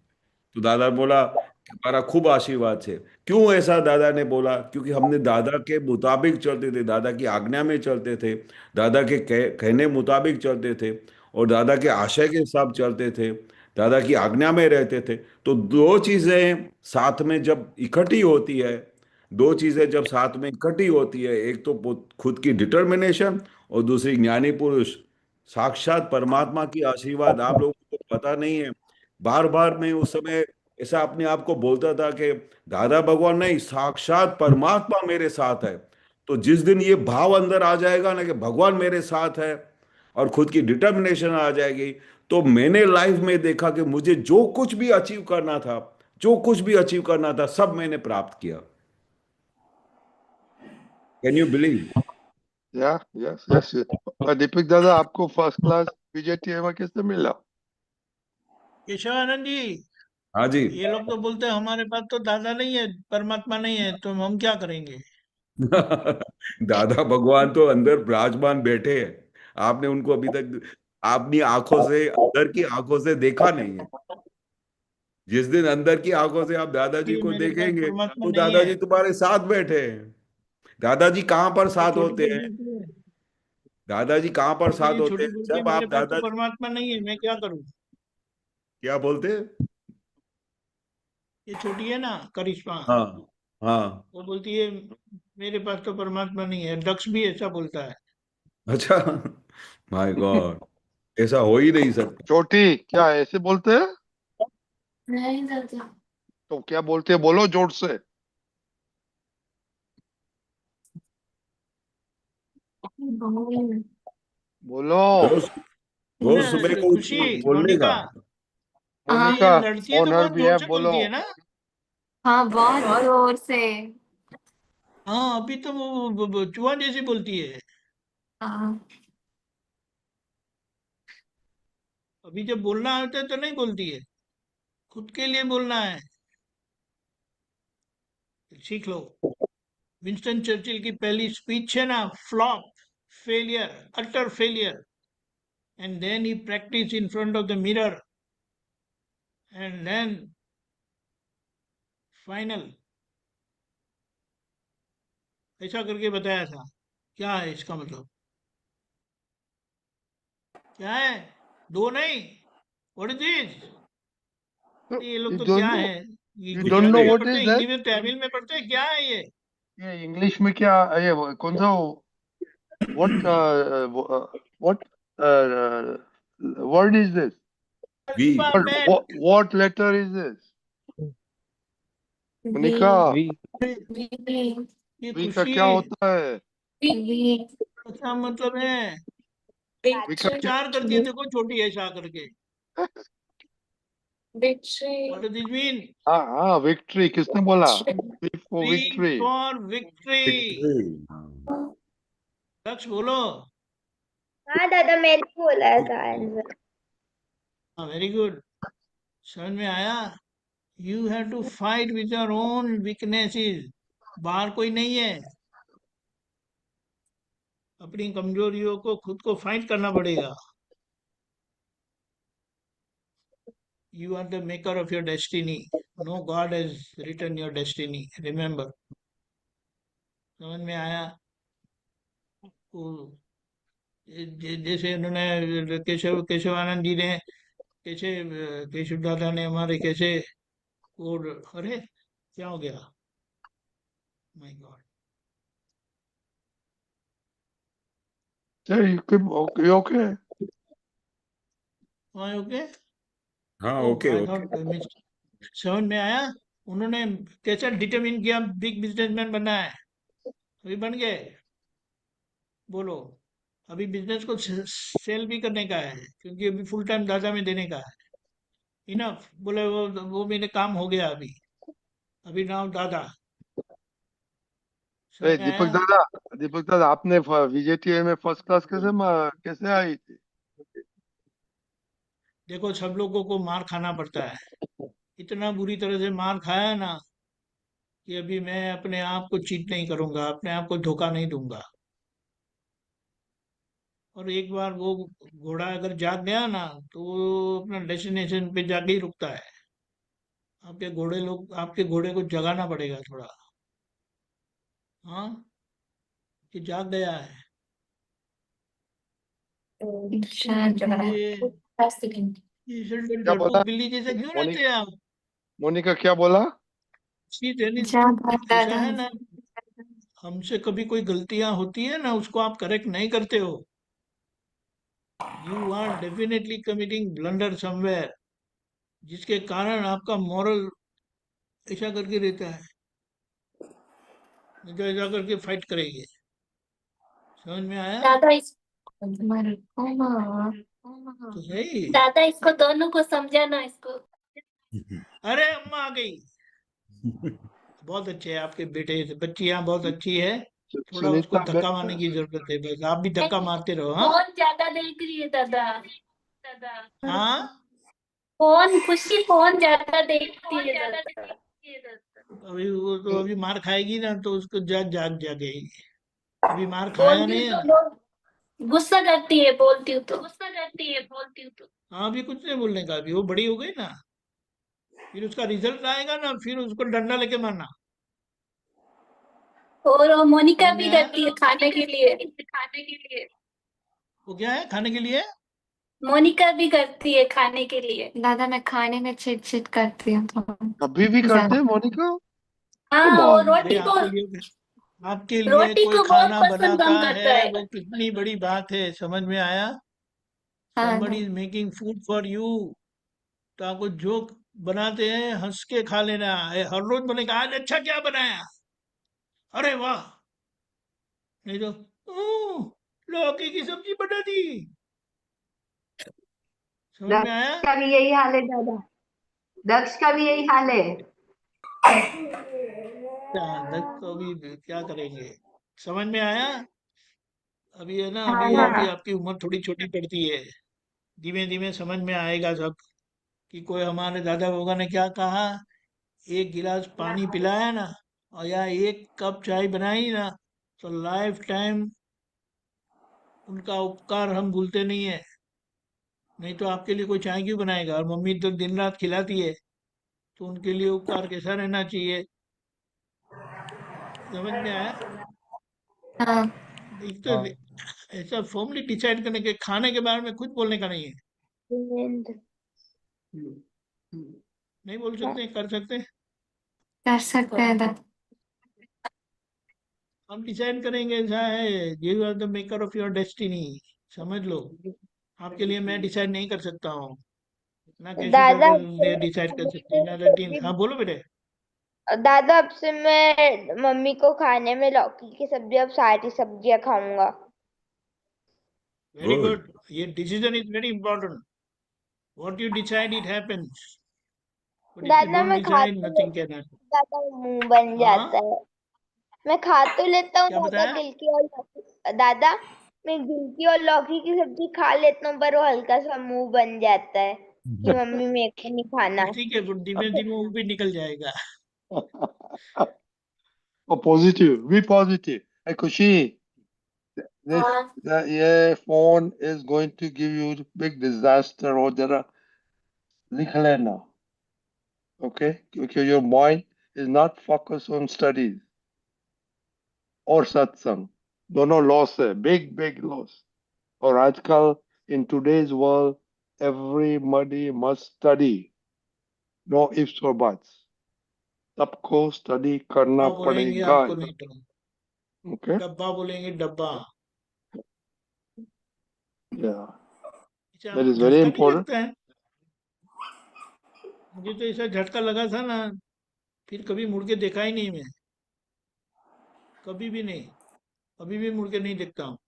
तो दादा बोला कि हमारा खूब आशीर्वाद है। क्यों ऐसा दादा ने बोला? क्योंकि हमने दादा के मुताबिक चलते थे, दादा की आज्ञा में चलते थे, दादा के कहने मुताबिक चलते थे, और दादा के आशय के हिसाब चलते थे, दादा की आज्ञा में रहते थे। तो दो चीजें साथ में जब इकट्ठी होती है, दो चीजें जब साथ में इकट्ठी होती है, एक तो खुद की डिटर्मिनेशन, और दूसरी ज्ञानी पुरुष साक्षात परमात्मा की आशीर्वाद। आप लोगों को पता नहीं है, बार बार मैं उस समय ऐसा अपने आप को बोलता था कि दादा भगवान नहीं, साक्षात परमात्मा मेरे साथ है। तो जिस दिन ये भाव अंदर आ जाएगा ना कि भगवान मेरे साथ है, और खुद की डिटर्मिनेशन आ जाएगी, तो मैंने लाइफ में देखा कि मुझे जो कुछ भी अचीव करना था, जो कुछ भी अचीव करना था, सब मैंने प्राप्त किया। Can you believe? या यस यस। दीपक दादा, आपको फर्स्ट क्लास बीजेटी में कैसे मिला? केशवानंद जी, हाँ जी। ये लोग तो बोलते हैं हमारे पास तो दादा नहीं है, परमात्मा नहीं है, तो हम क्या करेंगे? दादा भगवान तो अंदर विराजमान बैठे हैं। आपने उनको अभी तक अपनी आंखों से, अंदर की आंखों से देखा नहीं है। जिस दिन अंदर की आंखों से आप दादाजी ये को मेरे पास देखेंगे, परमात्मा तो नहीं है। दादाजी तुम्हारे साथ बैठे हैं। दादाजी कहाँ पर ये साथ छोटी होते हैं? बोलती है, दादाजी कहाँ पर लेकिन साथ ये होते छोटी हैं बोलती है जब मेरे आप पास तो दादाजी, परमात्मा नहीं है, मैं क्या करूं? क्या बोलते हैं? ये छोटी है ना, करिश्मा, हाँ हाँ। वो बोलती है मेरे पास तो परमात्मा नहीं है। दक्ष भी ऐसा बोलता है। अच्छा। माय गॉड, ऐसा हो ही नहीं सकता। छोटी क्या ऐसे बोलते हैं? नहीं दादा। तो क्या बोलते हैं, बोलो जोर से। बोलो। रोज, रोज सुबह को उठ खुशी, के बोलेगा। मोनिका, हाँ ये मोनिका, लड़ती है तो ऑनर बहुत भी जोर है, से बोलो। बोलती है ना। हाँ, बहुत जोर से। हाँ, अभी तो वो चूहा जैसी बोलती है। हाँ। अभी जब बोलना होता है तो नहीं बोलती है, खुद के लिए बोलना है। सीख लो। विंस्टन चर्चिल की पहली स्पीच है ना, flop, failure, utter failure, and then he practice in front of the mirror, and then final, ऐसा करके बताया था। क्या है इसका मतलब? क्या है? दो नहीं, व्हाट इज दिस? अरे ये लोग यू तो क्या डोंट नो, है, ये यू डोंट नो गुजराती में व्हाट पढ़ते इज हैं, दैट? हिंदी में, तमिल में पढ़ते हैं, क्या है ये? ये इंग्लिश में क्या, ये कौन सा, what what word is this? V. Alphabet. What letter is this? V. Monika, We. V. ये वी का खुशी, क्या होता है? वी। अच्छा मतलब है। वी का क्या? उच्चार करके देखो, छोटी ऐसा करके। Victory. What does this mean? हाँ हाँ, विक्ट्री किसने बोला? V for V victory. For victory. Victory. लक्ष्य बोलो। हाँ दादा, मैंने बोला था आंसर। हाँ, वेरी गुड। समझ में आया? You have to fight with your own weaknesses. बाहर कोई नहीं है, अपनी कमजोरियों को खुद को फाइट करना पड़ेगा। You are the maker of your destiny. No god has written your destiny, remember. समझ में आया? वो जैसे उन्होंने केशवानंद जी ने कैसे केशव दादा ने हमारे कैसे वो, अरे क्या हो गया? My God. Hey, you okay? Okay. हाँ, ओह, ओके आई ओके। थॉट। समझ में आया? उन्होंने कैसे डिटरमिन किया बिग बिजनेसमैन बनना है, अभी बन गए। बोलो, अभी बिजनेस को सेल भी करने का है, क्योंकि अभी फुल टाइम दादा में देने का है। इनफ बोले, वो मेरे काम हो गया अभी। अभी नाउ दादा। समझ Hey, में आया? दीपक दादा, आपने VJTI में फर्स्ट क्लास कैसे आई थी? देखो, सब लोगों को मार खाना पड़ता है। इतना बुरी तरह से मार खाया है ना, कि अभी मैं अपने आप को चीट नहीं करूंगा, अपने आप को धोखा नहीं दूंगा। और एक बार वो घोड़ा अगर जाग गया ना, तो वो अपना डेस्टिनेशन पे जाके ही रुकता है। आपके घोड़े को जगाना पड़ेगा थोड़ा। हाँ, कि जाग गया है। शांत रहा। ये 10 सेकंड। ये क्या बोला? डरपोक बिल्ली जैसे क्यों मोनी रहते हैं आप? मोनिका क्या बोला? सी टेनिस। जागा ऐसा दादा। है ना, हमसे कभी कोई गलतियां होती है ना, उसको आप करेक्ट नहीं करते हो। You are definitely committing blunder somewhere, जिसके कारण आपका मॉरल ऐसा करके रहता है। नहीं तो ऐसा करके फाइट करेंगे। समझ में आया? दादा इस मर तो सही। दादा इसको दोनों को समझाना इसको। अरे अम्मा आ गई। बहुत अच्छे हैं आपके बेटे, बच्चियां बहुत अच्छी है। थोड़ा उसको सुनीता धक्का मारने की जरूरत है, बस आप भी धक्का मारते रहो। हाँ फोन ज्यादा देख रही है दादा। हाँ। फोन खुशी फोन ज्यादा देखती है दादा। अभी वो तो अभी मार खाएगी ना, तो उसको जाग जाग जागेगी। अभी मार खाया बोलती नहीं हूँ है तो ना। गुस्सा करती है, बोलती हूँ तो। हाँ, अभी कुछ नहीं बोलने का, अभी वो बड़ी हो गई ना। फिर उसका रिजल्ट आएगा ना, फिर उसको डंडा लेके मारना। और वो मोनिका समझ में भी आया? करती है खाने के लिए। वो क्या है खाने के लिए? मोनिका भी करती है खाने के लिए। दादा मैं खाने में चिट चिट करती हूँ थोड़ा अभी भी करते ज्यादा। हैं मोनिका? कम हाँ, वो ऑन। अरे आपके लिए रोटी कोई को बहुत खाना पसंद बनाता कम करता है, है। वो कितनी बड़ी बात है। समझ में आया? हाँ somebody is making food for you, तो आपको जो बनाते हैं हंस के खा लेना है। हर रोज बनेगा, आज अच्छा क्या बनाया, अरे वाह। नहीं तो "ओह, लौकी की सब्जी बना दी"। समझ में आया? दक्ष का भी यही हाल है दादा। दक्ष का भी यही हाल है। तो अभी क्या करेंगे? समझ में आया? अभी है ना, हाँ अभी दादा। आपकी उम्र थोड़ी छोटी पड़ती है। धीमे धीमे समझ में आएगा सब, कि कोई हमारे दादा बाबा ने क्या कहा। एक गिलास पानी पिलाया ना, और या एक कप चाय बनाई ना, तो लाइफ टाइम उनका उपकार हम भूलते नहीं है। नहीं तो आपके लिए कोई चाय क्यों बनाएगा? और मम्मी तो दिन रात खिलाती है, तो उनके लिए उपकार कैसा रहना चाहिए। समझ में आया? हाँ एक तो हाँ ऐसा फॉर्मली डिसाइड करने के, खाने के बारे में कुछ बोलने का नहीं है। नहीं बोल सकते, कर सकते। कर सकते हैं दादा। हम डिसाइड करेंगे, ऐसा है, you are the maker of your destiny. समझ लो, आपके लिए मैं डिसाइड नहीं कर सकता हूँ, ना कैसे दादा डिसाइड कर सकते हैं, ना रटीन। हाँ बोलो बेटे। दादा अब से मैं मम्मी को खाने में लौकी की सब्जी, अब सारी सब्जियां खाऊंगा। Very good. गुड। ये decision is very important. What you decide it happens, but if you दादा डोंट मैं खा डिसाइड, तो नथिंग कैन हैपन। दादा मुंह बन जाता हाँ, है। मैं खा तो लेता हूँ क्या दादा, बताया? गिलकी और लौकी। दादा मैं गिलकी और लौकी की सब्जी खा लेता हूँ, पर वो हल्का सा मुंह बन जाता है। कि मम्मी मेरे को नहीं खाना। तो ठीक है, फिर धीमे धीमे वो भी निकल जाएगा। Oh, positive. Be positive. Hey, Kushi, this हाँ yeah, phone is going to give you big disaster or जरा लिख लेना. Okay? Because your mind is not focused on studies or satsang. दोनों loss है. Big loss. और आजकल in today's world, everybody must study. No ifs or buts. सबको study करना डब्बा बोलेंगे पड़ेगा. आपको नहीं तो, Okay? डब्बा बोलेंगे डब्बा। Yeah. इसे That is आपको very झटका नहीं important. लगता है? मुझे तो ऐसा झटका लगा था ना, फिर कभी मुड़ के देखा ही नहीं मैं, कभी भी नहीं, अभी भी मुड़ के नहीं देखता हूँ,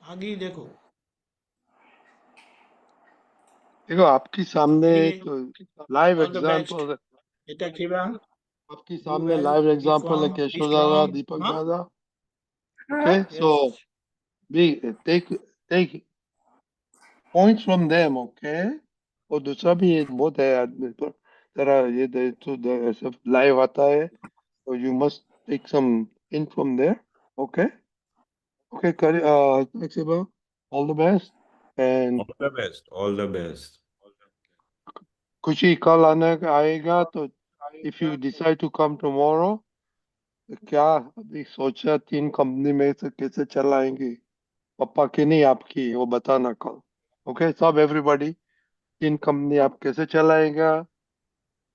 आगे ही देखो। देखो आपकी सामने एनीवे, तो live all the best example है. बेटा शिवा, आपकी डू सामने वेल, लाइव बी एग्जांपल है फर्म, बी केशव दादा, स्ट्रांग। दीपक हाँ दादा. हाँ Okay, so yes, be take points from them. Okay, और दूसरा भी ये बहुत है आदमी पर जरा ये तो सब लाइव आता है तो you must take some in from there. Okay, okay, Shiva, all the best and all the best, all the best. खुशी कल आएगा तो if you decide to come tomorrow तो क्या अभी सोचा 3 कंपनी में से कैसे चलाएंगे पापा की नहीं आपकी वो बताना कल. ओके सब एवरीबॉडी 3 कंपनी आप कैसे चलाएगा.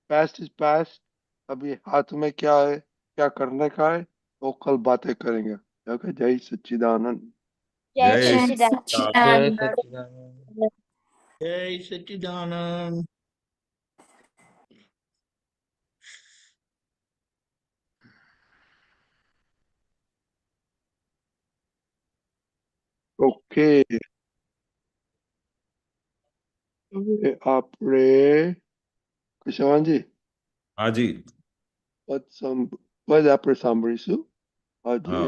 Past is past. अभी हाथ में क्या है क्या करने का है वो कल बातें करेंगे. ओके जय सच्चिदानंद. जय जय जय सच्चिदानंद। जय सच्चिदानंद। सच्चिदानंद। जय सच्चिदानंद। ઓકે હવે આપણે કૃષ્ણજી हाँ जी। પદ આપણે સાંભળીશું આજે हाँ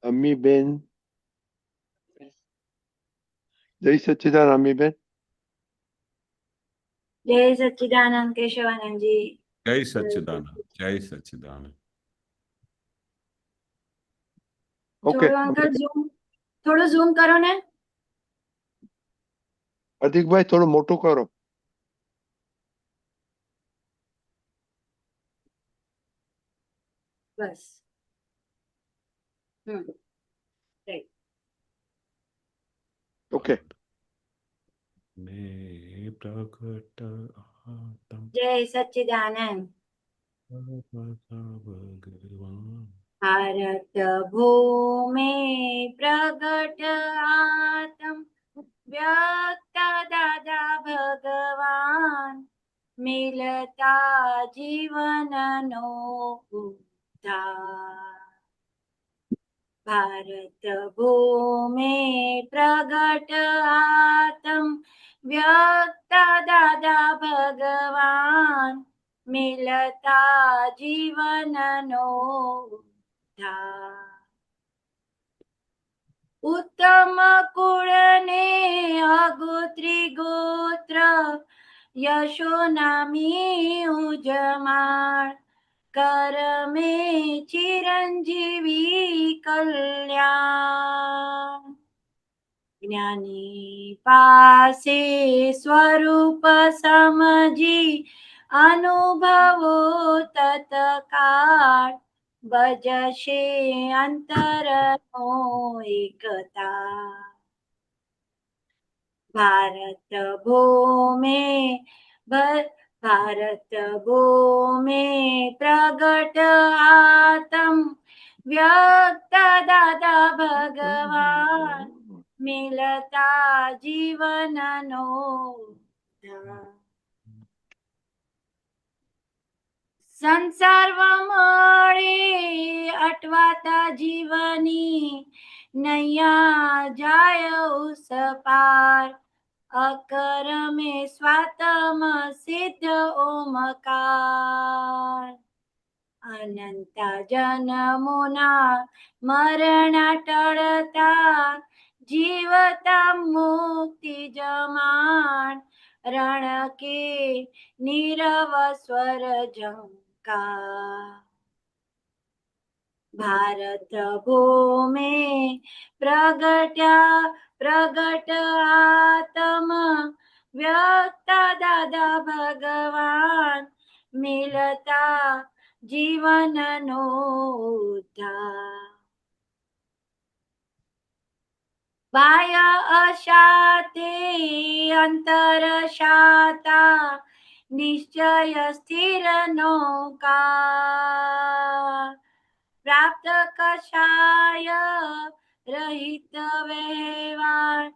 અમીબેન. જય સચ્ચિદાનંદ અમીબેન. जय सच्चिदानंद केशवानंद जी। जय सच्चिदानंद, जय सच्चिदानंद। ઓકે થોડું અંકલ થોડું ઝૂમ કરો ને। હાર્દિકભાઈ થોડું મોટું કરો. બસ રાઈટ। ઓકે मैं प्रकट आतम जय सच्चिदानंद। भगवान भारत भूमि प्रगट आतम व्यक्त दादा भगवान मिलता जीवन नो उद्धार। भारत भूमि प्रगट आतम व्यक्त दादा भगवान मिलता जीवन नो उद्धार। उत्तम कुळ ने अगोत्री गोत्र यशो नामी उजमाळ कर में चिरंजीवी कल्याण। ज्ञानी पासे स्वरूप समजी अनुभवो तत्काळ बजशे अंतरनो एकता। भारत भूमि भारत भूमि प्रगट आतम व्यक्त दादा भगवान मिलता जीवन नो उद्धार। संसार मळे अटवाता जीवनी नैया जाय उस पार अकर में स्वातम सिद्ध ओमकार। अनंत जन्मुना मरण टळता જીવતા મુક્તિ જમાણ રણ કે નીરવ સ્વર ઝંકાર ભારત ભૂમે પ્રગટ આત્મ વ્યક્ત દાદા ભગવાન મિલતા જીવનનો ઉદ્ધાર બાહ્ય અશાતે અંતર શાતા નિશ્ચય સ્થિર નો કાર પ્રાપ્ત કષાય રહિત વ્યવહાર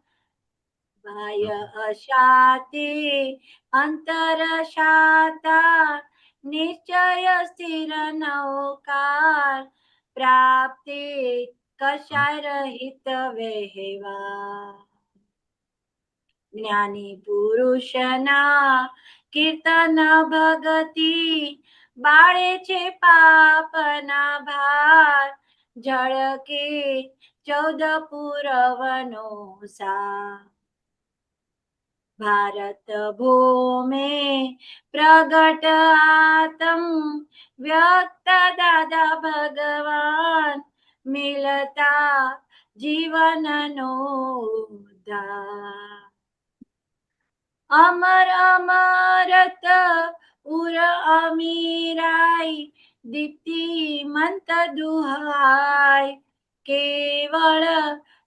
બાહ્ય અશાતે અંતર શાતા નિશ્ચય સ્થિર નૌકાર પ્રાપ્તે કષાય રહિત વ્યવહાર જ્ઞાની પુરુષના કીર્તન ભગતિ બાળે છે પાપના ભાર ઝળકે 14 પુરવનો સાર ભારત ભૂમે પ્રગટ આત્મ વ્યક્ત દાદા ભગવાન મિલતા જીવનનો ઉદ્ધાર અમર અમરત ઉર અમીરાઈ દીપ્તિમંત દુહાય કેવળ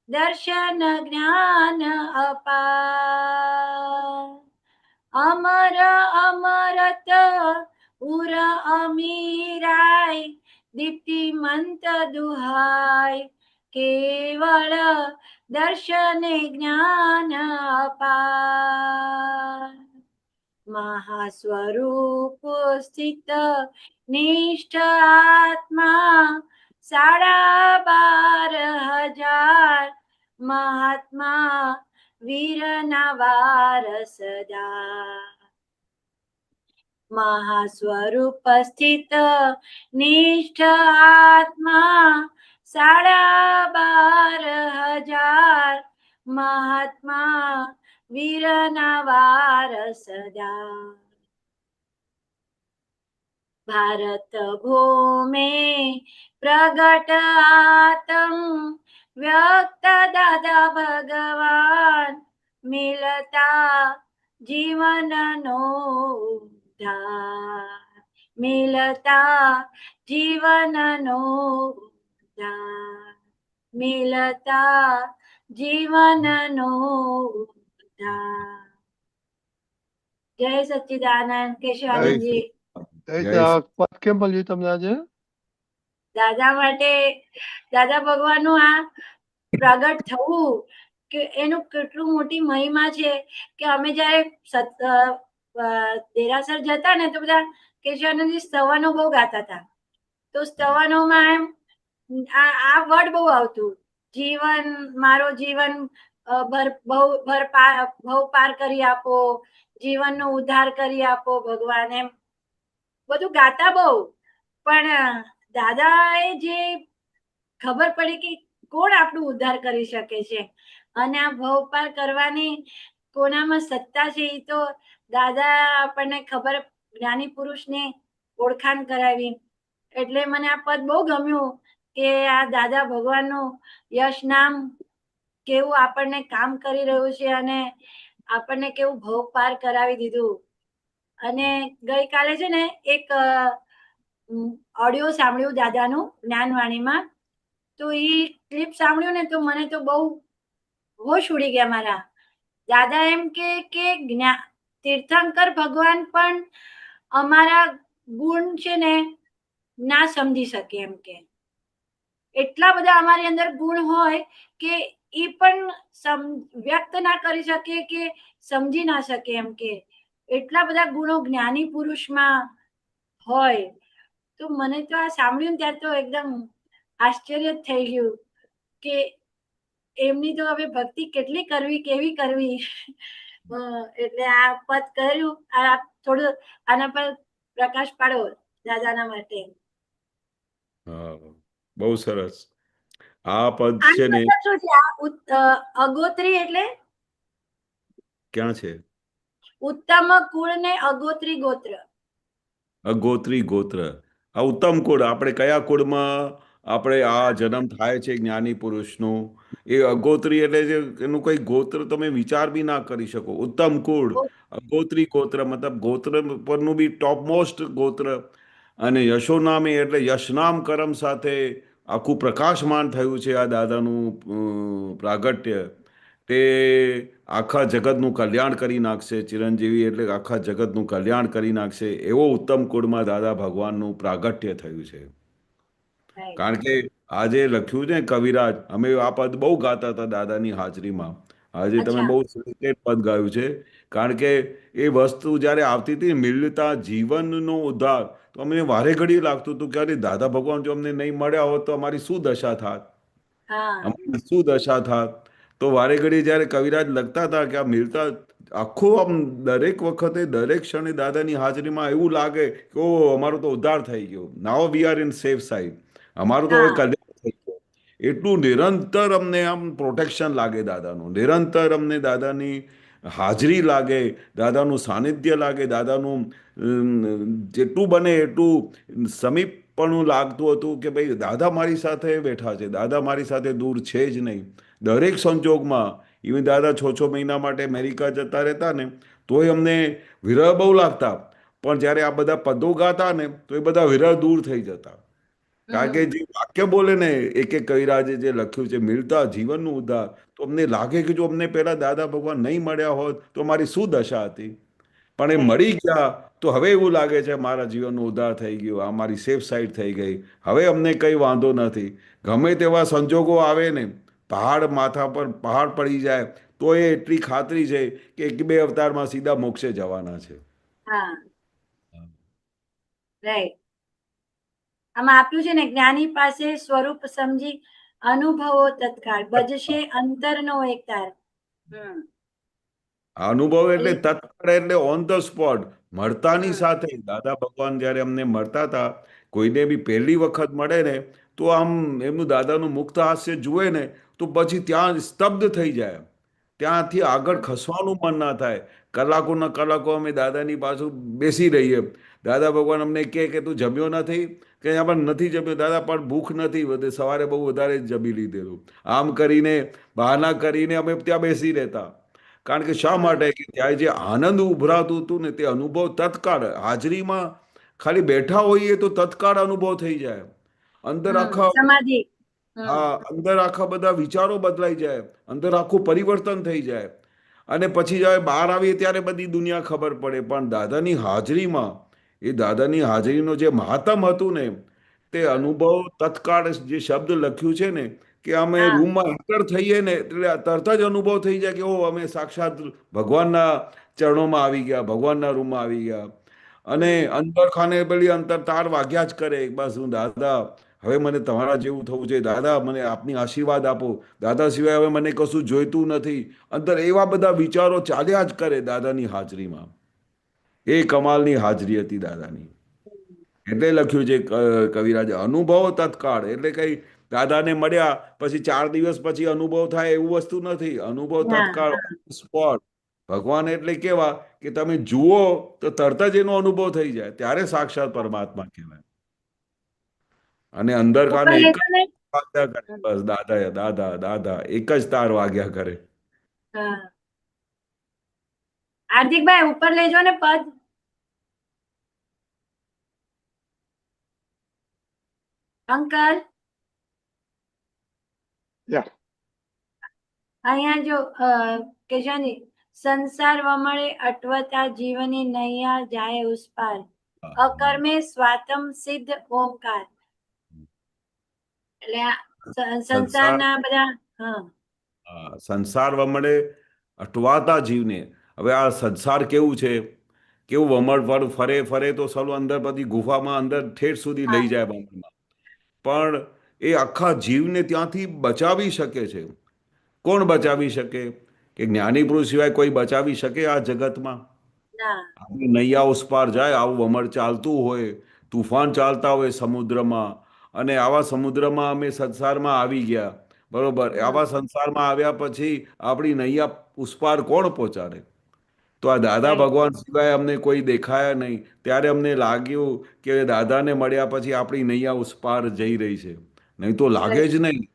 દર્શન જ્ઞાન અપાર અમર અમરત ઉર અમીરાય દીપ્તિમંત દુહાય કેવળ દર્શને જ્ઞાન અપાર મહાસ્વરૂપ સ્થિત નિષ્ઠ આત્મા 12,500 મહાત્મા વીરના વારસદાર મહાસ્વરૂપ સ્થિત નિષ્ઠ આત્મા 12,500 મહાત્મા વીરના વારસદાર ભારત ભૂમે પ્રગટ આત્મ વ્યક્ત દાદા ભગવાન મિલતા જીવનનો ઉદ્ધાર મિલતા જીવનનો ઉદ્ધાર મિલતા જીવનનો ઉદ્ધાર જય સચ્ચિદાનંદ કેશવાનંદજી જય પદ કેમ મળ્યું તમને આજે? દાદા માટે દાદા ભગવાનનું આ પ્રગટ થવું કે એનું કેટલું મોટી મહિમા છે કે અમે જ્યારે દેરાસર જતા ને તો બધા કેશવાનંદજી સ્તવનો બહુ ગાતા હતા તો સ્તવનોમાં એમ આ વર્ડ બહુ આવતું જીવન મારો જીવન ભવ પાર કરી આપો જીવનનો ઉદ્ધાર કરી આપો ભગવાન એમ બધું ગાતા બહુ પણ દાદાએ જે ખબર પડી કે કોણ આપણું ઉદ્ધાર કરી શકે છે અને આ ભવ પાર કરવાની કોનામાં સત્તા છે એ તો દાદા આપણને ખબર જ્ઞાની પુરુષને ઓળખાણ કરાવી એટલે મને આ પદ બહુ ગમ્યું કે આ દાદા ભગવાનનું યશ નામ કેવું આપણને કામ કરી રહ્યું છે અને આપણને કેવું ભવ પાર કરાવી દીધું અને ગઈકાલે છે ને એક ઓડિયો સાંભળ્યું દાદાનું જ્ઞાનવાણીમાં તો એ ક્લિપ સાંભળ્યું ને તો મને તો બહુ હોશ ઉડી ગયા મારા દાદા એમ કે તીર્થંકર ભગવાન પણ અમારા ગુણ છે ને ના સમજી શકે એમ કે એટલા બધા અમારી અંદર ગુણ હોય કે એ પણ વ્યક્ત ના કરી શકે કે સમજી ના શકે એમ કે એટલા બધા ગુણો જ્ઞાની પુરુષમાં હોય તો મને તો આ સાંભળ્યું ત્યારે તો એકદમ આશ્ચર્ય થઈ ગયું કે એમની તો હવે ભક્તિ કેટલી કરવી કેવી કરવી એટલે આ પદ કર્યું આ થોડું આના પર પ્રકાશ પાડો દાદાના માટે બહુ સરસ. આ પદ છે આનો ને મતલબ શું છે? અગોત્રી એટલે ક્યાં છે? ઉત્તમ કુળ ને અગોત્રી ગોત્ર. અગોત્રી ગોત્ર. આ ઉત્તમ કુળ, આપણે કયા કુળમાં આપણે આ જન્મ થાય છે જ્ઞાની પુરુષનું, એ અગોત્રી એટલે જે એનું કોઈ ગોત્ર તમે વિચાર બી ના કરી શકો. ઉત્તમ કુળ, અગોત્રી ગોત્ર મતલબ ગોત્ર પરનું બી ટોપ મોસ્ટ ગોત્ર. અને યશોનામી એટલે યશનામ કરમ સાથે આખું પ્રકાશમાન થયું છે આ દાદાનું પ્રાગટ્ય. તે આખા જગતનું કલ્યાણ કરી નાખશે. ચિરંજીવી એટલે આખા જગતનું કલ્યાણ કરી નાખશે એવો ઉત્તમ કુળમાં દાદા ભગવાનનું પ્રાગટ્ય થયું છે. કારણ કે આજે લખ્યું છે ને કવિરાજ, અમે આ પદ બહુ ગાતા હતા દાદાની હાજરીમાં. આજે તમે બહુ સુંદર પદ ગાયું છે. કારણ કે એ વસ્તુ જ્યારે આવતી હતી મિલતા જીવનનો ઉદ્ધાર, તો અમને વારે ઘડી લાગતું હતું કે અરે દાદા ભગવાન જો અમને નહીં મળ્યા હોત તો અમારી શું દશા થાત, અમારી શું દશા થાત. તો વારે ઘડી જ્યારે કવિરાજ લખતા હતા કે આ મિલતા આખું આમ દરેક વખતે દરેક ક્ષણે દાદાની હાજરીમાં એવું લાગે કે ઓ અમારો તો ઉદ્ધાર થઈ ગયો, now we are in safe side, અમારું તો હવે કલ્યાણ થઈ ગયું. એટલું નિરંતર અમને આમ પ્રોટેક્શન લાગે દાદાનું, નિરંતર અમને દાદાની હાજરી લાગે, દાદાનું સાનિધ્ય લાગે, દાદાનું જેટલું બને એટલું સમીપપણું લાગતું હતું કે ભાઈ દાદા મારી સાથે બેઠા છે, દાદા મારી સાથે દૂર છે જ નહીં. દરેક સંજોગમાં ઇવન દાદા 6-6 મહિના માટે અમેરિકા જતા રહેતા ને તોય અમને વિરહ બહુ લાગતા. પણ જ્યારે આ બધા પદો ગાતા ને તો એ બધા વિરહ દૂર થઈ જતા. કારણ કે જે વાક્ય બોલે ને એક એક કવિરાજે જે લખ્યું છે મિલતા જીવનનું ઉદ્ધાર, તો અમને લાગે કે જો અમને પહેલા દાદા ભગવાન નહીં મળ્યા હોત તો મારી શું દશા હતી. પણ એ મળી ગયા તો હવે એવું લાગે છે મારા જીવનનો ઉદ્ધાર થઈ ગયો, આ મારી સેફ સાઈડ થઈ ગઈ, હવે અમને કંઈ વાંધો નથી. ગમે તેવા સંજોગો આવે ને, પહાડ માથા પર પહાડ પડી જાય તો એ એટલી ખાતરી છે કે 1-2 અવતારમાં સીધા મોક્ષે જવાના છે. રાઈટ. આમાં આપ્યું છે ને જ્ઞાની પાસે સ્વરૂપ સમજી અનુભવો તત્કાળ બજશે અંતરનો એક તાર. અનુભવ એટલે તત્કાળ એટલે ઓન ધ સ્પોટ, મળતાની સાથે. દાદા ભગવાન જ્યારે અમને મળતા હતા, કોઈને બી પહેલી વખત મળે ને તો આમ એમનું દાદાનું મુક્ત હાસ્ય જુએ ને તો પછી ત્યાં સ્તબ્ધ થઈ જાય, ત્યાંથી આગળ ખસવાનું મન ના થાય. કલાકોના કલાકો અમે દાદાની પાછું બેસી રહીએ. દાદા ભગવાન અમને કહે કે તું જમ્યો નથી, કે પણ નથી જમ્યો દાદા, પણ ભૂખ નથી વધે, સવારે બહુ વધારે જમી લીધેલું. આમ કરીને બહાના કરીને અમે ત્યાં બેસી રહેતા. કારણ કે શા માટે કે ત્યાં જે આનંદ ઉભરાતું હતું ને તે અનુભવ તત્કાળ હાજરીમાં ખાલી બેઠા હોઈએ તો તત્કાળ અનુભવ થઈ જાય. અંદર આખા અંદર આખા બધા વિચારો બદલાઈ જાય, અંદર આખું પરિવર્તન થઈ જાય. અને પછી જ્યારે બહાર આવીએ ત્યારે બધી દુનિયા ખબર પડે. પણ દાદાની હાજરીમાં એ દાદાની હાજરીનો જે મહાત્મ હતું ને તે અનુભવ તત્કાળ, જે શબ્દ લખ્યું છે ને કે અમે રૂમમાં એન્ટર થઈએ ને એટલે તરત જ અનુભવ થઈ જાય કે ઓ અમે સાક્ષાત ભગવાનના ચરણોમાં આવી ગયા, ભગવાનના રૂમમાં આવી ગયા. અને અંદર ખાને પેલી અંતર તાર વાગ્યા જ કરે, બસ હું દાદા હવે મને તમારા જેવું થવું છે, દાદા મને આપની આશીર્વાદ આપો, દાદા સિવાય હવે મને કશું જોઈતું નથી. અંદર એવા બધા વિચારો ચાલ્યા જ કરે દાદાની હાજરીમાં. એ કમાલની હાજરી હતી દાદાની. એટલે લખ્યું છે કવિરાજે અનુભવ તત્કાળ એટલે કઈ દાદાને મળ્યા પછી 4 દિવસ પછી અનુભવ થાય એવું વસ્તુ નથી. અનુભવ તત્કાળ સ્પોટ. ભગવાન એટલે કેવા કે તમે જુઓ તો તરત જ એનો અનુભવ થઈ જાય, ત્યારે સાક્ષાત પરમાત્મા કહેવાય. અને અંદર કાને એક જ વાગ્યા કરે, બસ દાદા દાદા દાદા એક જ તાર વાગ્યા કરે. હાર્દિકભાઈ ઉપર લેજો ને પદ. અંકલ અહીંયા જો કે છે ને સંસાર વમળે અટવતા જીવની નૈયા જાય ઉસ પાર, અકર્મે સ્વાતમ સિદ્ધ ઓમકાર. એટલે સંસારના બધા સંસાર વમળે અટવાતા જીવને. હવે આ સંસાર કેવું છે, કેવું વમળ ફરે ફરે તો સૌ અંદર બધી ગુફામાં અંદર ઠેઠ સુધી લઈ જાય વમળમાં. પણ એ આખા જીવને ત્યાંથી બચાવી શકે છે. કોણ બચાવી શકે? કે જ્ઞાની પુરુષ સિવાય કોઈ બચાવી શકે આ જગતમાં? નૈયા ઉસ પાર જાય, આવું વમળ ચાલતું હોય, તુફાન ચાલતા હોય સમુદ્રમાં, અને આવા સમુદ્રમાં અમે સંસારમાં આવી ગયા, બરોબર. આવા સંસારમાં આવ્યા પછી આપણી નૈયા ઉસ પાર કોણ પહોંચાડે? તો આ દાદા રાઈટ ભગવાન સિવાય અમને કોઈ દેખાયા નહીં. ત્યારે અમને લાગ્યું કે દાદાને મળ્યા પછી આપણી નૈયા ઉસ પાર જઈ રહી છે. નહીં તો લાગે રાઈટ જ નહીં.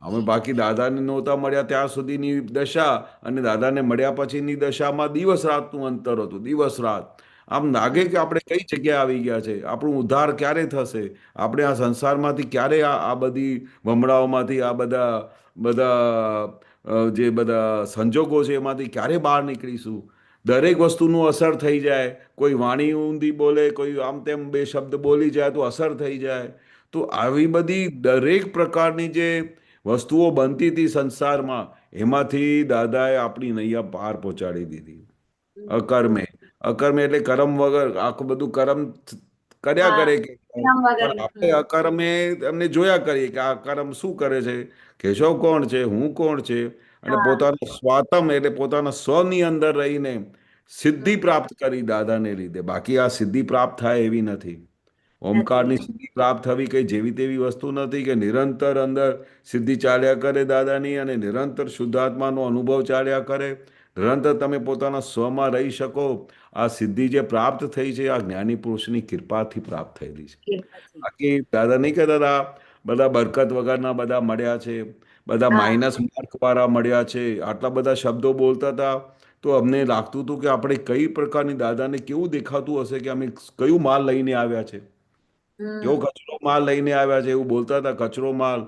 અમે બાકી દાદાને નહોતા મળ્યા ત્યાં સુધીની દશા અને દાદાને મળ્યા પછીની દશામાં દિવસ રાતનું અંતર હતું, દિવસ રાત. આમ લાગે કે આપણે કઈ જગ્યાએ આવી ગયા છે, આપણું ઉદ્ધાર ક્યારે થશે, આપણે આ સંસારમાંથી ક્યારે આ બધી વમળાઓમાંથી આ બધા બધા જે બધા સંજોગો છે એમાંથી ક્યારે બહાર નીકળીશું. દરેક વસ્તુનું અસર થઈ જાય, કોઈ વાણી ઊંધી બોલે, કોઈ આમ તેમ બે શબ્દ બોલી જાય તો અસર થઈ જાય. તો આવી બધી દરેક પ્રકારની જે વસ્તુઓ બનતી હતી સંસારમાં, એમાંથી દાદાએ આપણી નૈયા પાર પહોંચાડી દીધી. અકર્મે, અકર્મે એટલે કર્મ વગર આખું બધું કર્મ કર્યા હા કરે કે નામ પણ વગર આપણે અકર્મે એમને જોયા કરીએ કે આ કર્મ શું કરે છે, કેશવ કોણ છે, હું કોણ છે, અને હા પોતાનું સ્વાતમ એટલે પોતાના સ્વની અંદર રહીને સિદ્ધિ પ્રાપ્ત કરી દાદાને લીધે. બાકી આ સિદ્ધિ પ્રાપ્ત થાય એવી નથી. ઓમકારની નથી સિદ્ધિ પ્રાપ્ત થવી કઈ જેવી તેવી વસ્તુ નથી કે નિરંતર અંદર સિદ્ધિ ચાલ્યા કરે દાદાની અને નિરંતર શુદ્ધાત્માનો અનુભવ ચાલ્યા કરે, નિરંતર તમે પોતાના સ્વમાં રહી શકો. આ સિદ્ધિ જે પ્રાપ્ત થઈ છે આ જ્ઞાની પુરુષની કૃપાથી પ્રાપ્ત થયેલી છે. કીર્તિ બાકી દાદા નહીં કહેતા હતા બધા બરકત વગરના બધા મળ્યા છે, બધા હા માઇનસ માર્ક વાળા મળ્યા છે, આટલા બધા શબ્દો બોલતા હતા. તો અમને લાગતું હતું કે આપણે કઈ પ્રકારની દાદાને કેવું દેખાતું હશે કે અમે કયું માલ લઈને આવ્યા છે, કેવો હમ કચરો માલ લઈને આવ્યા છે એવું બોલતા હતા, કચરો માલ.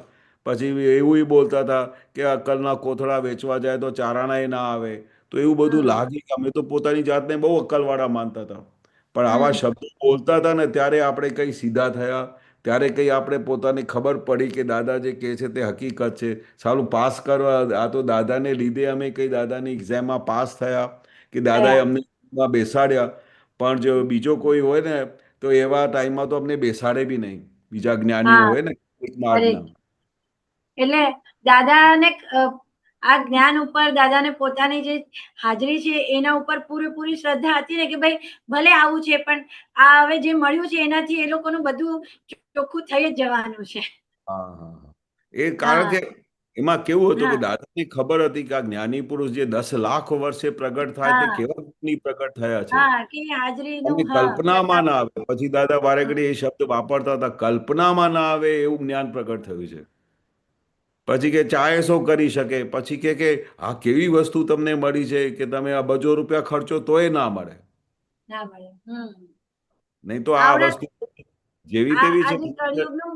પછી એવું બોલતા હતા કે અક્કલના કોથળા વેચવા જાય તો ચારાણાએ ના આવે. તો એવું બધું હમ લાગે કે અમે તો પોતાની જાતને બહુ અક્કલવાળા માનતા હતા. પણ આવા હમ શબ્દો બોલતા હતા ને ત્યારે આપણે કઈ સીધા થયા, ત્યારે કઈ આપણે પોતાને ખબર પડી કે દાદા જે કહે છે તે હકીકત છે. સારું પાસ કરવા, આ તો દાદાને લીધે અમે કઈ દાદાની એક્ઝામમાં પાસ થયા કે દાદાએ થયા અમને બેસાડ્યા. પણ જો બીજો કોઈ હોય ને તો એવા ટાઈમમાં તો અમને બેસાડે બી નહીં. બીજા જ્ઞાનીઓ હા હોય ને એક માર્ગના. કરેક્ટ એટલે દાદાને આ જ્ઞાન ઉપર દાદાને પોતાની જે હાજરી છે એના ઉપર પૂરેપૂરી શ્રદ્ધા હતી ને કે ભાઈ ભલે આવું છે પણ આ હવે જે મળ્યું છે એનાથી એ લોકોનું બધું ચોખ્ખું થઈ જ જવાનું છે. હા હા હા. એ કારણ હા કે એમાં કેવું હતું કે હા દાદાને ખબર હતી કે આ જ્ઞાની પુરુષ જે 10 લાખ વર્ષે પ્રગટ થાય તે હા કેવા જ્ઞાની પ્રગટ થયા છે. હા કે હાજરીનું અને હા કલ્પનામાં ના આવે. પછી દાદા વારે હમ, ઘડી એ શબ્દ વાપરતા હતા, કલ્પનામાં ના આવે એવું જ્ઞાન પ્રગટ થયું છે. પછી કે ચાહે સો કરી શકે. પછી કે આ કેવી વસ્તુ તમને મળી છે કે તમે આ બજો રૂપિયા ખર્ચો તોય ના મળે. ના મળે નહીં તો આ આવડે વસ્તુ જેવી આ તેવી આ છે. જે કળિયુગનું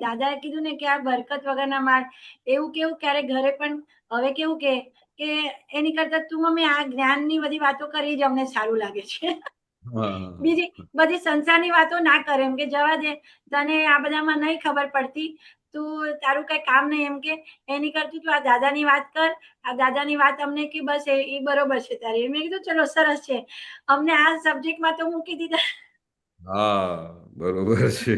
દાદાએ કીધું ને કે આ બરકત વગરના માળ એવું કેવું ક્યારે ઘરે પણ હવે કેવું કે એની કરતા તું મમ્મી આ જ્ઞાનની બધી વાતો કરી જ અમને સારું લાગે છે. હા બીજી બધી સંસારની વાતો ના કરે એમ કે જવા દે તને આ બધામાં નહીં ખબર પડતી, તું તારું કઈ કામ નહીં એમ કે એની કરતું તું આ દાદાની વાત કર, આ દાદાની વાત અમને કે બસ એ બરોબર છે તારી. મેં કીધું ચલો સરસ છે, અમને આ સબ્જેક્ટમાં તો મૂકી દીધા. હા બરોબર છે.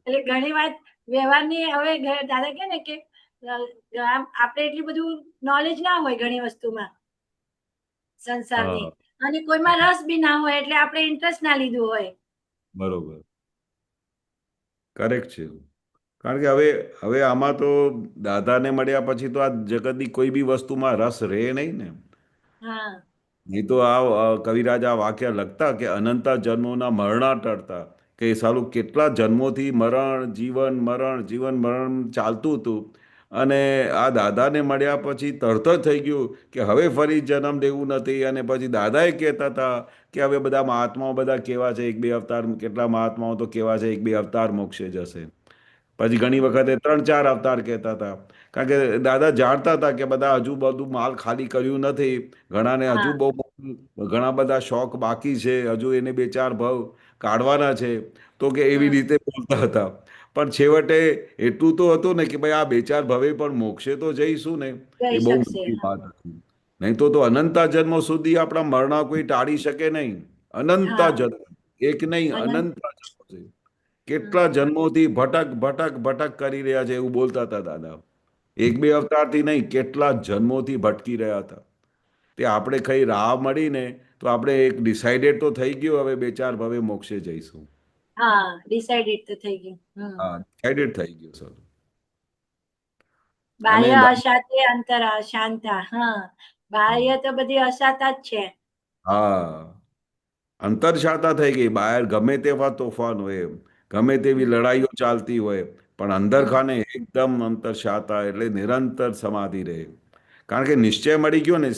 એટલે ઘણી વાત વ્યવહારની હવે દાદા કે ને કે આપણે એટલું બધું નોલેજ ના હોય ઘણી વસ્તુમાં સંસારની, હા અને કોઈમાં રસ બી ના હોય એટલે આપણે ઇન્ટરેસ્ટ ના લીધું હોય. બરોબર, કરેક્ટ છે. કારણ કે હવે હવે આમાં તો દાદાને મળ્યા પછી તો આ જગતની કોઈ બી વસ્તુમાં રસ રહે નહીં ને. હા નહીં તો આ કવિરાજ આ વાક્ય લખતા કે અનંતા જન્મોના મરણા ટળતા, કે સાલું કેટલા જન્મોથી મરણ જીવન મરણ જીવન મરણ ચાલતું હતું. અને આ દાદાને મળ્યા પછી તરત જ થઈ ગયું કે હવે ફરી જન્મ લેવું નથી. અને પછી દાદાએ કહેતા હતા કે હવે બધા મહાત્માઓ બધા કેવા છે, એક બે અવતાર, કેટલા મહાત્માઓ તો કેવા છે એક બે અવતાર મોક્ષે જશે. પછી ઘણી વખતે 3-4 અવતાર કહેતા હતા. કારણ કે દાદા જાણતા હતા કે બધા હજુ બધું માલ ખાલી કર્યું નથી, ઘણાને હા હજુ બહુ ઘણા બધા શોખ બાકી છે, હજુ એને 2-4 ભવ કાઢવાના છે. તો કે એવી રીતે બોલતા હતા. પણ છેવટે એટલું તો હતું ને કે ભાઈ આ 2-4 ભવે પણ મોક્ષે તો જઈશું ને, જઈ એ બહુ શકશે. મોટી વાત હતી. નહીં તો અનંતા જન્મો સુધી આપણા મરણા કોઈ ટાળી શકે નહીં. અનંતા હા જન્મ, એક નહીં અનંત અનંતા જન્મો છે. કેટલા જન્મોથી ભટક ભટક ભટક કરી રહ્યા છે એવું બોલતા હતા દાદા. એક બે અવતારથી નહીં, કેટલા જન્મોથી ભટકી રહ્યા હતા. તે આપણે કઈ રાહ મળીને તો આપણે એક ડિસાઇડેડ તો થઈ ગયું હવે 2-4 ભવે મોક્ષે જઈશું. હા ડિસાઇડેડ તો થઈ ગયું. હા, ડિસાઇડેડ થઈ ગયું સર. અને બાહ્ય અશાતે અંતર અશાંતા. હા, બાહ્ય તો બધી અશાતા જ છે. હા, અંતરશાતા થઈ ગઈ. બહાર ગમે તેવા તોફાન હોય, ગમે તેવી લડાઈઓ ચાલતી હોય, પણ અંદર ખાને એકદમ અંતરશાતા એટલે નિરંતર સમાધિ રહે. કારણ કે નિશ્ચય મળી ગયો ને,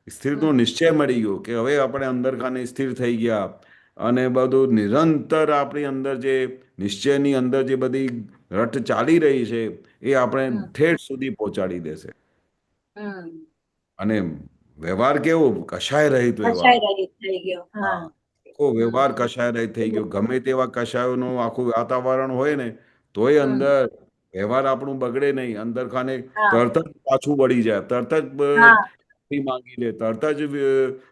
સ્થિરનો નિશ્ચય મળી ગયો કે હવે આપણે અંદર ખાને સ્થિર થઈ ગયા, અને બધું નિરંતર આપણી અંદર જે નિશ્ચયની અંદર જે બધી રટ ચાલી રહી છે એ આપણે ઠેઠ સુધી પહોંચાડી દેશે. અને વ્યવહાર કેવો? કશાય રહિત વ્યવહાર. કશાય રહિત થઈ ગયો. હા. આખો વ્યવહાર કશાય રહિત થઈ ગયો. ગમે તેવા કશાયોનું આખું વાતાવરણ હોય ને, તોય અંદર વ્યવહાર આપણું બગડે નહીં. અંદર ખાને હા તરત જ પાછું વળી જાય, તરત જ હા માફી માંગી લે, તરત જ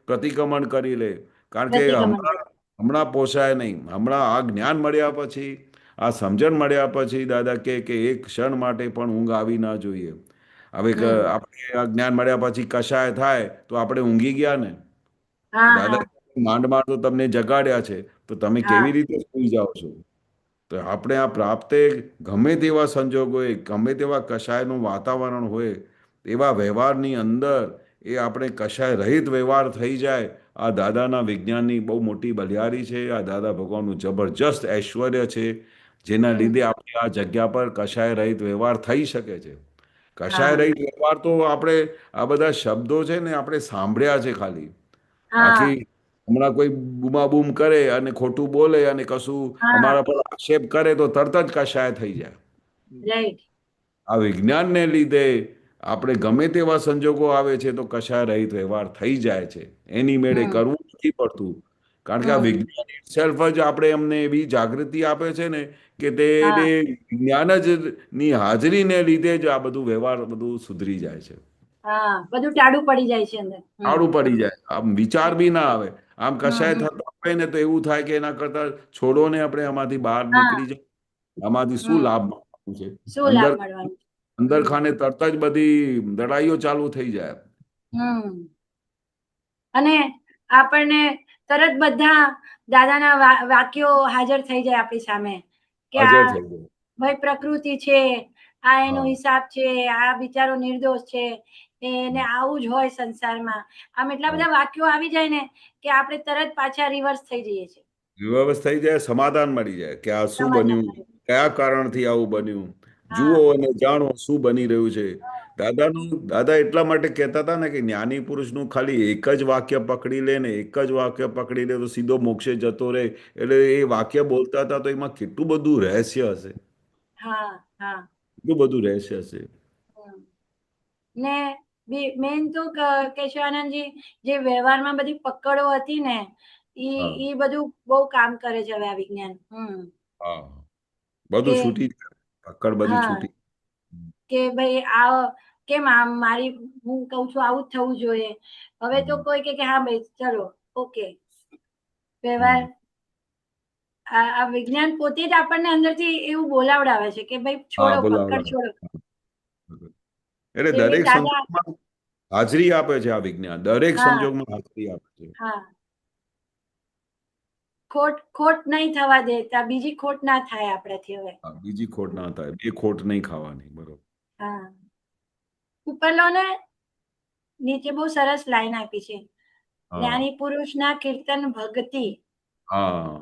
પ્રતિક્રમણ કરી લે. કારણ કે પ્રતિક્રમણ હમણાં હમણાં પોસાય નહીં. હમણાં આ જ્ઞાન મળ્યા પછી, આ સમજણ મળ્યા પછી દાદા કે એક ક્ષણ માટે પણ ઊંઘ આવી ના જોઈએ. હવે આપણે આ જ્ઞાન મળ્યા પછી કશાય થાય તો આપણે ઊંઘી ગયા ને. હા દાદા હા માંડ માંડ તો તમને જગાડ્યા છે, તો તમે હા કેવી રીતે સૂઈ જાઓ છો? તો આપણે આ પ્રાપ્તે ગમે તેવા સંજોગ હોય, ગમે તેવા કશાયનું વાતાવરણ હોય, એવા વ્યવહારની અંદર એ આપણે કશાય રહિત વ્યવહાર થઈ જાય. આ દાદાના વિજ્ઞાનની બહુ મોટી બલિહારી છે. આ દાદા ભગવાનનું જબરજસ્ત ઐશ્વર્ય છે, જેના લીધે આપણે આ જગ્યા પર કશાય રહિત વ્યવહાર થઈ શકે છે. કશાય રહિત વ્યવહાર તો આપણે આ બધા શબ્દો છે ને આપણે સાંભળ્યા છે ખાલી. હા બાકી હમણાં કોઈ બૂમાબૂમ કરે અને ખોટું બોલે અને કશું હા અમારા પર આક્ષેપ કરે તો તરત જ કશાય થઈ જાય. રાઈટ. આ વિજ્ઞાનને લીધે આપણે ગમે તેવા સંજોગો આવે છે તો કશાય રહિત વ્યવહાર થઈ જાય છે. એની મેળે કરવું નથી પડતું. કારણ કે આ વિજ્ઞાન સેલ્ફ જ આપણે એમને એવી જાગૃતિ આપે છે ને કે તે હા વિજ્ઞાન જ ની હાજરીને લીધે જ આ બધું વ્યવહાર બધું સુધરી જાય છે. હા બધું ટાળું પડી જાય છે અંદર. આડું પડી જાય. આમ વિચાર બી ના આવે. આમ કશાય હમ થતો હોય ને તો એવું થાય કે એના કરતા છોડો ને આપણે આમાંથી બહાર હા નીકળી જાય. આમાંથી શું હમ લાભ મળવાનું છે? શું અંદર લાભ મળવાનો? અંદર ખાને તરત જ બધી લડાઈઓ ચાલુ થઈ જાય. હમ અને આપણને તરત બધા દાદાના વાક્યો હાજર થઈ જાય આપણી સામે કે હાજર આ થઈ જાય. ભાઈ પ્રકૃતિ છે, આ એનો હા હિસાબ છે, આ બિચારો નિર્દોષ છે, એને આવું જ હોય સંસારમાં. આમ એટલા બધા વાક્યો આવી જાય ને કે આપણે તરત પાછા રિવર્સ થઈ જઈએ છીએ. વિવાવસ થઈ જાય, સમાધાન મળી જાય કે આ શું સમાધાન બન્યું, મળે. કયા કારણથી આવું બન્યું. હા જુઓ અને જાણો શું બની રહ્યું છે. દાદા એટલા માટે કહેતા હતા ને કે જ્ઞાની પુરુષનું ખાલી એક જ વાક્ય પકડી લે ને, એક જ વાક્ય પકડી લે તો સીધો મોક્ષે જતો રહે. એટલે એ વાક્ય બોલતા હતા તો એમાં કેટલું બધું રહસ્ય હશે, હા હા કેટલું બધું રહસ્ય હશે. હમ. ને મેન તો કેશવાનંદજી જે વ્યવહારમાં બધી પકડો હતી ને હા ઈ બધું બહુ કામ કરે છે હવે આ વિજ્ઞાન. હા, બધું કે છૂટી જાય. પકડ બધી હા છૂટી. કે ભાઈ આ કેમ આમ મારી હું કઉ છું આવું જ થવું જોઈએ. હવે તો કોઈ કે હા ભાઈ ચલો ઓકે વ્યવહાર. આ વિજ્ઞાન પોતે જ આપણને અંદરથી એવું બોલાવડાવે છે કે ભાઈ હા, છોડો પકડ બોલાવડા. છોડો. એટલે એ દરેક દાદા સંજોગમાં હાજરી આપે છે આ વિજ્ઞાન. દરેક હા સંજોગમાં હાજરી આપે છે. હા ખોટ નહીં થવા દેતા, બીજી ખોટ ના થાય આપણાથી હવે. હા, બીજી ખોટ ના થાય. બે ખોટ નહીં ખાવાની. બરોબર. હા ઉપરલો ને નીચે બહુ સરસ લાઈન આપી છે. હા જ્ઞાની પુરુષના કીર્તન ભક્તિ હા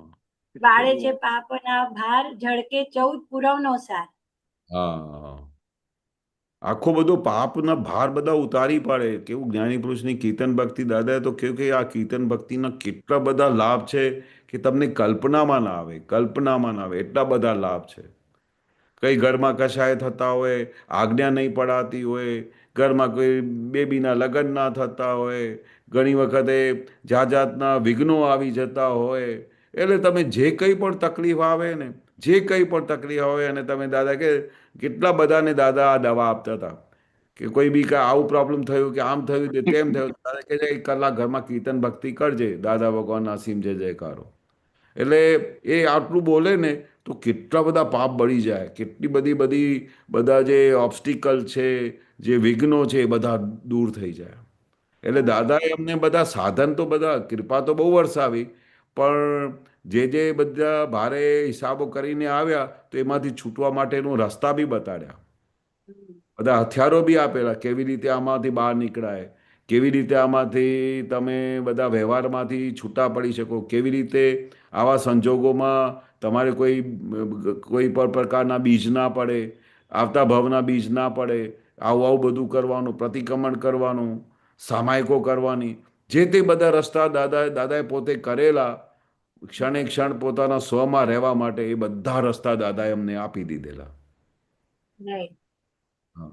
બાળે છે પાપના ભાર, ઝળકે 14 પુરવનો સાર. હા, આખો બધો પાપના ભાર બધા ઉતારી પાડે. કેવું જ્ઞાની પુરુષની કીર્તન ભક્તિ. દાદાએ તો કહ્યું કે આ કીર્તન ભક્તિના કેટલા બધા લાભ છે કે તમને કલ્પનામાં ના આવે, કલ્પનામાં ના આવે એટલા બધા લાભ છે. કઈ ઘરમાં કશાય થતા હોય, આજ્ઞા નહીં પડાતી હોય, ઘરમાં કોઈ બેબીના લગ્ન ના થતા હોય, ઘણી વખતે જાત જાતના વિઘ્નો આવી જતા હોય. એટલે તમે જે કંઈ પણ તકલીફ આવે ને, જે કંઈ પણ તકલીફ આવે અને તમે દાદા કે કેટલા બધાને દાદા આ દવા આપતા હતા કે કોઈ બી કાંઈ આવું પ્રોબ્લેમ થયું કે આમ થયું કે તેમ થયું, દાદા કે 1 કલાક ઘરમાં કીર્તન ભક્તિ કરજે, દાદા ભગવાનના અસીમ જય જયકારો. એટલે એ આટલું બોલે ને તો કેટલા બધા પાપ બળી જાય. કેટલી બધી બધી બધા જે ઓબ્સ્ટિકલ છે, જે વિઘ્નો છે એ બધા દૂર થઈ જાય. એટલે દાદાએ અમને બધા સાધન તો બધા કૃપા તો બહુ વરસાવી, પણ જે બધા ભારે હિસાબો કરીને આવ્યા તો એમાંથી છૂટવા માટેનું રસ્તા બી બતાડ્યા, બધા હથિયારો બી આપેલા કેવી રીતે આમાંથી બહાર નીકળાય, કેવી રીતે આમાંથી તમે બધા વ્યવહારમાંથી છૂટા પડી શકો, કેવી રીતે આવા સંજોગોમાં તમારે કોઈ પણ પ્રકારના બીજ ના પડે, આવતા ભાવના બીજ ના પડે, આવું બધું કરવાનું, પ્રતિક્રમણ કરવાનું, સામાયિકો કરવાની, જે તે બધા રસ્તા દાદાએ પોતે કરેલા, ક્ષણે ક્ષણ પોતાના સ્વમાં રહેવા માટે એ બધા રસ્તા દાદાએ અમને આપી દીધેલા. Right. હા.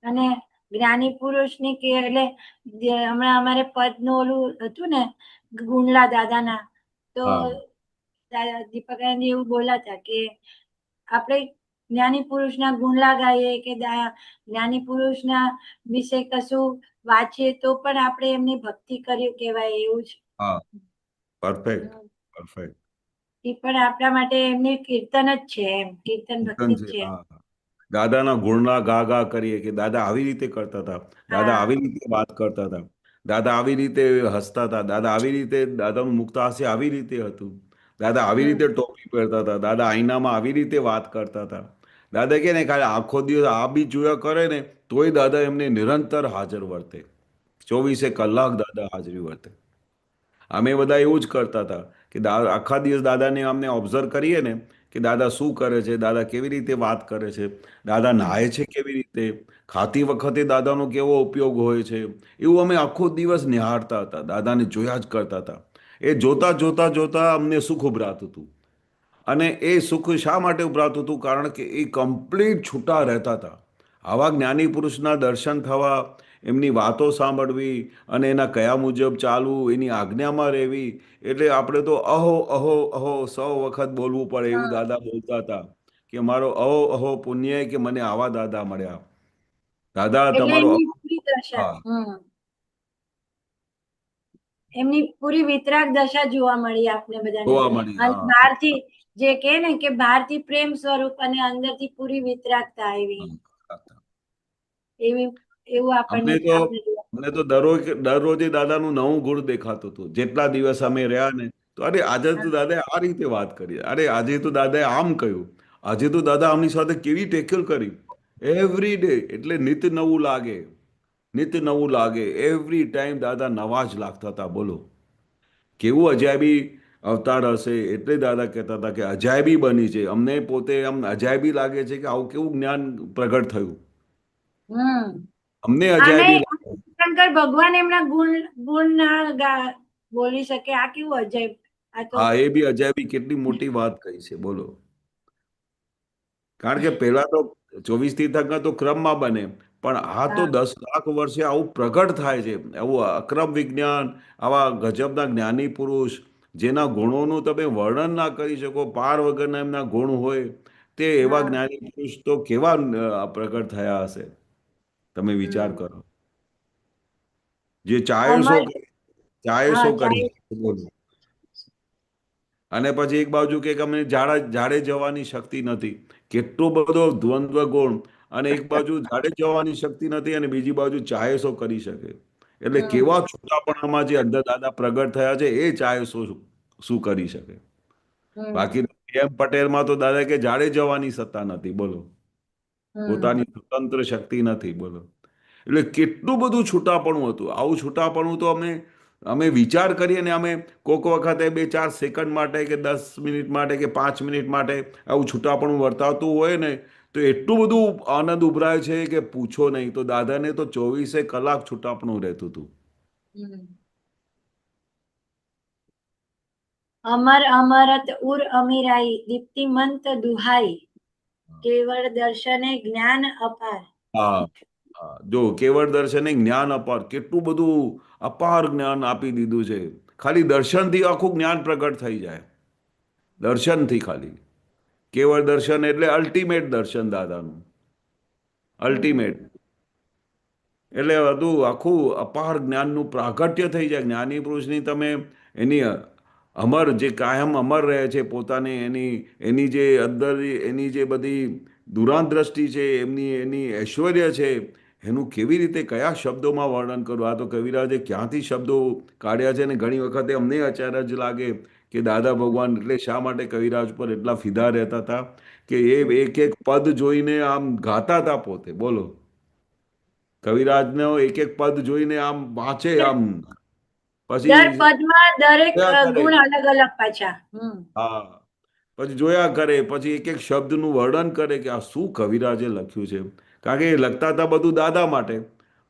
અને જ્ઞાની પુરુષની કે એટલે હમણાં અમારે પદનું ઓલું હતું ને ગુંડલા દાદાના, તો દીપકાનંદ એવું બોલ્યા હતા કે આપણે જ્ઞાની પુરુષના ગુણલા ગાઈએ કે જ્ઞાની પુરુષના વિશે કશું વાંચીએ તો પણ આપણે એમની ભક્તિ કર્યું કહેવાય એવું છે. હા, પરફેક્ટ. એ પણ આપણા માટે એમની કીર્તન જ છે, એમ કીર્તન ભક્તિ જ છે. દાદાના ગુણના ગા કરીએ કે દાદા આવી રીતે કરતા હતા, દાદા આવી રીતે વાત કરતા હતા, દાદા આવી રીતે હસતા હતા, દાદા આવી રીતે, દાદાનું મુક્ત હાસ્ય આવી રીતે હતું, દાદા આવી રીતે ટોપી પહેરતા હતા, દાદા આઈનામાં આવી રીતે વાત કરતા હતા. દાદા કે ને ખાલી આખો દિવસ આ બી જોયા કરે ને તોય દાદા એમને નિરંતર હાજર વર્તે, 24 કલાક દાદા હાજરી વર્તે. અમે બધા એવું જ કરતા હતા કે આખા દિવસ દાદાને અમને ઓબ્ઝર્વ કરીએ ને કે દાદા શું કરે છે, દાદા કેવી રીતે વાત કરે છે, દાદા નહાય છે કેવી રીતે, ખાતી વખતે દાદાનો કેવો ઉપયોગ હોય છે, એવું અમે આખો દિવસ નિહાળતા હતા, દાદાને જોયા જ કરતા હતા. એ જોતા જોતા જોતા અમને સુખ ઉભરાતું હતું. અને એ સુખ શા માટે ઉભરાતું હતું? કારણ કે એ કમ્પ્લીટ છૂટા રહેતા હતા. આવા જ્ઞાની પુરુષના દર્શન થવા, એમની વાતો સાંભળવી અને એના કયા મુજબ ચાલવું, એની આજ્ઞામાં રહેવી, એટલે આપણે તો અહો અહો અહો 100 વખત બોલવું પડે એવું દાદા બોલતા હતા કે મારો અહો અહો પુણ્ય કે મને આવા દાદા મળ્યા. દાદા તમારો એમની પૂરી વિતરાગ દશા જોવા મળી આપણે બધાને. જોવા મળી. અને બહારથી જે કે ને કે બહારથી પ્રેમ સ્વરૂપ અને અંદરથી પૂરી વિતરાગતા આવી, એવું આપણને મને તો દરરોજે દાદાનું નવું ગુણ દેખાતું હતું. જેટલા દિવસ અમે રહ્યા ને તો અરે આજે તો દાદાએ આ રીતે વાત કરી, અરે આજે તો દાદાએ આમ કહ્યું, આજે તો દાદા આમની સાથે કેવી ટેકલ કરી. એવરી ડે એટલે નિત નવું લાગે, નિત નવું લાગે. એવરી ટાઈમ દાદા નવા જ લાગતા હતા. બોલો કેવું અજાયબી અવતાર હશે. એટલે દાદા કહેતા હતા કે અજાયબી બની છે. અમને પોતે આમ અજાયબી લાગે છે કે આવું કેવું જ્ઞાન પ્રગટ થયું. અમને અજાયબી લાગે. શંકર ભગવાન એમના ગુણ ના બોલી શકે, આ કેવું અજાયબ. હા, એ બી અજાયબી કેટલી મોટી વાત કહી છે. બોલો, કારણ કે પહેલા તો 24 તીર્થંકર તો ક્રમમાં બને, પણ આ તો 10 લાખ વર્ષે આવું પ્રગટ થાય છે. આવું અક્રમ વિજ્ઞાન, આવા ગજબના જ્ઞાની પુરુષ જેના ગુણોનું તમે વર્ણન ના કરી શકો, પાર વગરના એમના ગુણ હોય, તે એવા જ્ઞાની પુરુષ તો કેવા પ્રગટ થયા હશે. તમે વિચાર કરો. જે ચાહેસો કરી બોલો. અને પછી એક બાજુ કે અમને ઝાડે જવાની શક્તિ નથી, કેટલો બધો દ્વંદ્વ ગુણ. અને એક બાજુ ઝાડે જવાની શક્તિ નથી અને બીજી બાજુ ચાહેસો કરી શકે. એટલે કેવા છૂટાપણામાં જે અંદર દાદા પ્રગટ થયા છે, એ ચાહેસો શું કરી શકે. બાકી એમ પટેલમાં તો દાદા કે ઝાડે જવાની સત્તા નથી. બોલો, પોતાની સ્વતંત્ર શક્તિ નથી. બોલો, એટલે કેટલું બધું છૂટાપણું હતું. આવું છૂટાપણું તો અમે વિચાર કરીએ ને, અમે કોક વખતે 2-4 સેકન્ડ માટે કે 10 મિનિટ માટે કે 5 મિનિટ માટે આવું છૂટાપણું વર્તાતું હોય ને, તો એટલું બધું આનંદ ઉભરાય છે કે પૂછો નહીં. તો દાદાને તો 24 કલાક છૂટાપણું રહેતું હતું. અમર અમરત ઉર અમીરાઈ, દીપ્તિમંત દુહાઈ, કેવળ દર્શને જ્ઞાન અપાર. હા, જો કેવળ દર્શને જ્ઞાન અપાર, કેટલું બધું અપાર જ્ઞાન આપી દીધું છે. ખાલી દર્શનથી આખું જ્ઞાન પ્રગટ થઈ જાય. દર્શનથી ખાલી. કેવળ દર્શન એટલે અલ્ટિમેટ દર્શન દાદાનું. અલ્ટિમેટ એટલે બધું આખું અપાર જ્ઞાનનું પ્રાગટ્ય થઈ જાય. જ્ઞાની પુરુષની તમે એની અમર જે કાયમ અમર રહે છે, પોતાને એની જે અંદર એની જે બધી દુરાંત દ્રષ્ટિ છે, એની ઐશ્વર્ય છે, એનું કેવી રીતે કયા શબ્દોમાં વર્ણન કરવું? આ તો કવિરાજે ક્યાંથી શબ્દો કાઢ્યા છે, ને ઘણી વખતે અમને આશ્ચર્ય જ લાગે કે દાદા ભગવાન એટલે શા માટે કવિરાજ પર એટલા ફિદા રહેતા હતા કે એ એક એક પદ જોઈને આમ ગાતા હતા પોતે. બોલો, કવિરાજનો એક એક પદ જોઈને આમ વાંચે, આમ પછી દર પદમાં દરેક જોયા કરે. ગુણ અલગ અલગ પાછા. હા, પછી જોયા કરે, પછી એક એક શબ્દનું વર્ણન કરે કે આ શું કવિરાજે લખ્યું છે. કારણ કે એ લખતા હતા બધું દાદા માટે,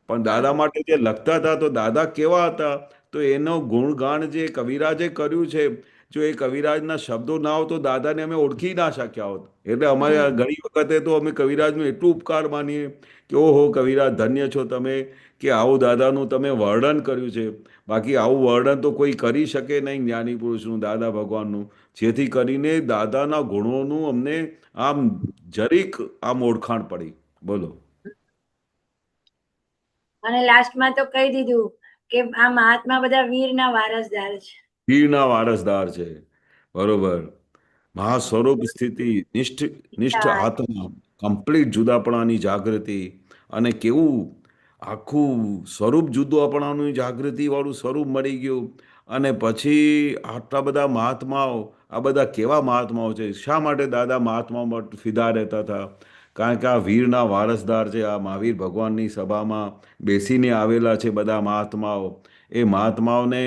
પણ દાદા માટે જે લખતા હતા તો દાદા કેવા હતા, તો એનો ગુણગાન જે કવિરાજે કર્યું છે, જો એ કવિરાજના શબ્દો ના હોત તો દાદાને અમે ઓળખી ના શક્યા હોત. એટલે અમારે આ ઘણી વખતે તો અમે કવિરાજનું એટલું ઉપકાર માનીએ કે ઓહો કવિરાજ ધન્ય છો તમે કે આવું દાદાનું તમે વર્ણન કર્યું છે. બાકી આવું વર્ણન તો કોઈ કરી શકે નહીં જ્ઞાની પુરુષનું, દાદા ભગવાનનું, જેથી કરીને દાદાના ગુણોનું અમને આમ જરીક આમ ઓળખાણ પડી. બોલો. અને લાસ્ટમાં તો કહી દીધું કે આ મહાત્મા બધા વીરના વારસદાર છે. વીરના વારસદાર છે. બરોબર. મહાસ્વરૂપ સ્થિતિ, નિષ્ઠ આત્મા, કમ્પ્લીટ જુદાપણાની જાગૃતિ, અને કેવું આખું સ્વરૂપ જુદાપણાનું જાગૃતિ વાળું સ્વરૂપ મળી ગયું. અને પછી આટલા બધા મહાત્માઓ, આ બધા કેવા મહાત્માઓ છે? શા માટે દાદા મહાત્માઓ માટે ફિદા રહેતા હતા? કારણ કે આ વીરના વારસદાર છે. આ મહાવીર ભગવાનની સભામાં બેસીને આવેલા છે બધા મહાત્માઓ. એ મહાત્માઓને